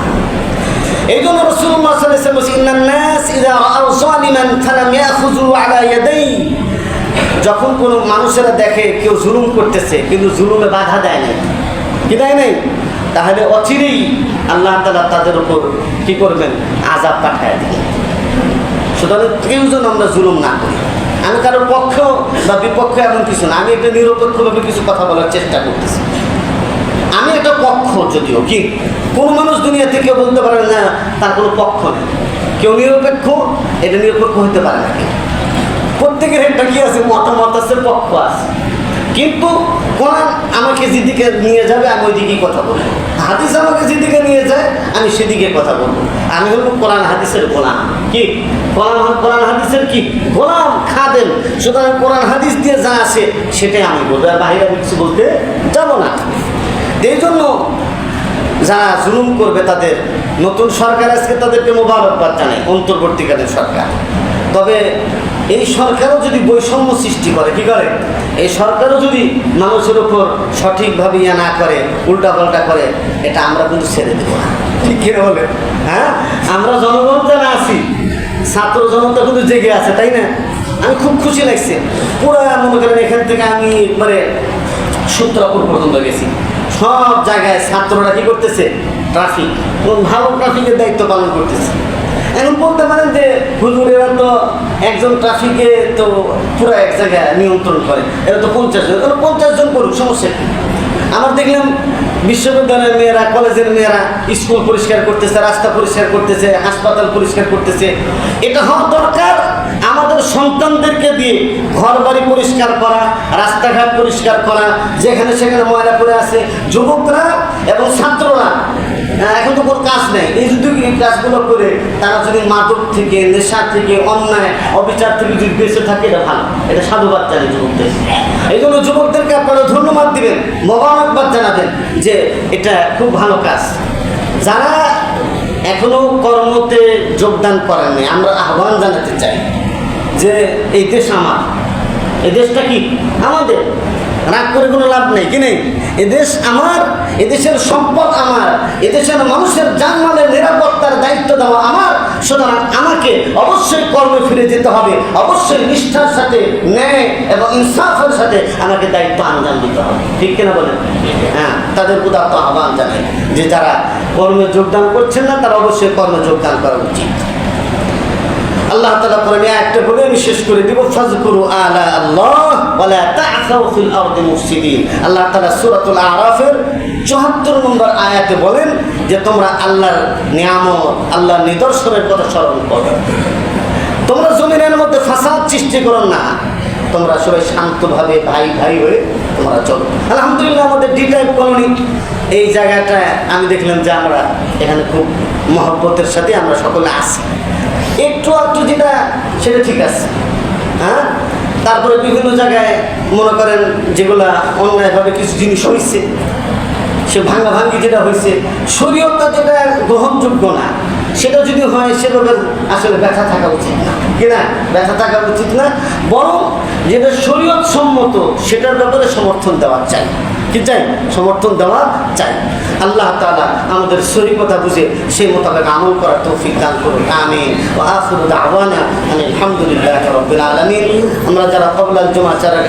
এই জন্য রাসূলুল্লাহ সাল্লাল্লাহু আলাইহি ওয়াসাল্লাম বলেছেন ইন্নান নাস ইযা রাআউ যালিমান ফালাম ইয়াখুযু আলা ইয়াদাইহি, যখন কোনো মানুষেরা দেখে কেউ জুলুম করতেছে কিন্তু জুলুমে বাধা দেয় না, কি দেয় নাই, তাহলে অচিরেই আল্লাহ তাআলা তাদের উপর কি করবেন? আযাব পাঠায় দিবেন। সুতরাং কেউ যেন আমরা জুলুম না করি। আমি কারোর পক্ষ বা বিপক্ষ এমন কিছু না, আমি একটা নিরপেক্ষভাবে কিছু কথা বলার চেষ্টা করতেছি। আমি একটা পক্ষ, যদিও কি কোনো মানুষ দুনিয়াতে কেউ বলতে পারে না তার কোনো পক্ষ নেই, কেউ নিরপেক্ষ, এটা নিরপেক্ষ হতে পারে না। প্রত্যেকের একটা কি আছে, মতামত আছে, পক্ষ আছে। কিন্তু কোরআন আমাকে যেদিকে নিয়ে যাবে আমি ওই দিকেই কথা বলবো, হাদিস আমাকে যেদিকে নিয়ে যায় আমি সেদিকে কথা বলবো। আমি হলো কোরআন হাদিসের গোলাম। কি কোরআন হাদিসের কি গোলাম, খাদেম। সুতরাং কোরআন হাদিস দিয়ে যা আসে সেটাই আমি বলবো, আর বাহিরে আমি কিছু বলতে যাবো না। এই জন্য যারা জুলুম করবে তাদের নতুন সরকার আজকে তাদেরকে মোবারকবাদ জানায়, অন্তর্বর্তীকালীন সরকার। তবে এই সরকারও যদি বৈষম্য সৃষ্টি করে, কি করে, এই সরকারও যদি মানুষের উপর সঠিকভাবে ইয়া না করে, উল্টাপাল্টা করে, এটা আমরা কিন্তু ছেড়ে দেবো না। ঠিক কিনা বলে? হ্যাঁ, আমরা জনগণ যারা আছি, ছাত্র জনতা কিন্তু জেগে আছে, তাই না? আমি খুব খুশি লাগছে। পুরো মনে করেন এখান থেকে আমি একবারে সূত্রাপুর পর্যন্ত গেছি, সব জায়গায় ছাত্ররা কি করতেছে? ট্রাফিক, ভালো ট্রাফিকের দায়িত্ব পালন করতেছে। এখন বলতে পারেন যে হুজুরেরা তো একজন ট্রাফিকে তো পুরো এক জায়গায় নিয়ন্ত্রণ করে, এরা তো 50 জন, 50 জন করুক, সমস্যা কি? আমার দেখলাম বিশ্ববিদ্যালয়ের মেয়েরা, কলেজের মেয়েরা স্কুল পরিষ্কার করতেছে, রাস্তা পরিষ্কার করতেছে, হাসপাতাল পরিষ্কার করতেছে। এটা হওয়া দরকার। আমাদের সন্তানদেরকে দিয়ে ঘর বাড়ি পরিষ্কার করা, রাস্তাঘাট পরিষ্কার করা, যেখানে সেখানে ময়লা পড়ে আছে, যুবকরা এবং ছাত্ররা এখন তো কোনো কাজ নেই, এই যদি এই কাজগুলো করে তারা যদি মাদক থেকে, নেশা থেকে, অন্যায় অবিচার থেকে যদি বেঁচে থাকে, এটা ভালো, এটা সাধুবাদ জানি যুবকদের। এই জন্য যুবকদেরকে আপনারা ধন্যবাদ দিবেন, মোবারকবাদ জানাবেন যে এটা খুব ভালো কাজ। যারা এখনো কর্মতে যোগদান করেননি, আমরা আহ্বান জানাতে চাই যে এই দেশ আমার, এই দেশটা কি আমাদের, রাগ করে কোনো লাভ নেই, কি নেই, এদেশ আমার, এদেশের সম্পদ আমার, এদেশের মানুষের জানমালের নিরাপত্তার দায়িত্ব দেওয়া আমার। সুতরাং আমাকে অবশ্যই কর্মে ফিরে যেতে হবে, অবশ্যই নিষ্ঠার সাথে, ন্যায় এবং ইনসাফের সাথে আমাকে দায়িত্ব আঞ্জাম দিতে হবে। ঠিক কিনা বলেন? হ্যাঁ, তাদের উদাত্ত আহ্বান জানাই যে যারা কর্মে যোগদান করছেন না তারা অবশ্যই কর্মে যোগদান করা উচিত। আল্লাহ তাআলা কোরআনে একটা বলে আমি শেষ করে দিব, ফাযকুরু আলা আল্লাহ ওয়া লা তা'সাউ ফিল আরদি মুফসিদিন। আল্লাহ তাআলা সূরাতুল আরাফের ৭৪ নম্বর আয়াতে বলেন যে তোমরা আল্লাহর নিয়ামত, আল্লাহর নিদর্শনের কথা স্মরণ করো, তোমরা জমিনের মধ্যে ফাসাদ সৃষ্টি করো না, তোমরা সবাই শান্তভাবে ভাই ভাই হয়ে তোমরা চলো। আলহামদুলিল্লাহ আমাদের ডি টাইপ কলোনি এই জায়গাটা আমি দেখলাম যে আমরা এখানে খুব মহব্বতের সাথে আমরা সকলে আসি, একটু একটু যেটা সেটা ঠিক আছে। হ্যাঁ, তারপরে বিভিন্ন জায়গায় মনে করেন যেগুলা অন্যায়ভাবে কিছু জিনিস হয়েছে, সে ভাঙ্গাভাঙ্গি যেটা হয়েছে, শরীয়তটা যেটা গ্রহণযোগ্য না, সেটা যদি হয় সেভাবে আসলে ব্যথা থাকা উচিত না, কিনা ব্যথা থাকা উচিত না, বরং যেটা শরীয়ত সম্মত সেটার ব্যাপারে সমর্থন দেওয়া চাই। কি চাই? সমর্থন দেওয়া চাই। আল্লাহ তাআলা আমাদের শরীয়ত বুঝে সেই মোতাবেক আমল করার তৌফিক দান করুন। আমিন। ওয়া আখিরু দাওয়ানা আলহামদুলিল্লাহি রাব্বিল আলামিন। আমরা যারা ক্বাবলাল জুমআ যারা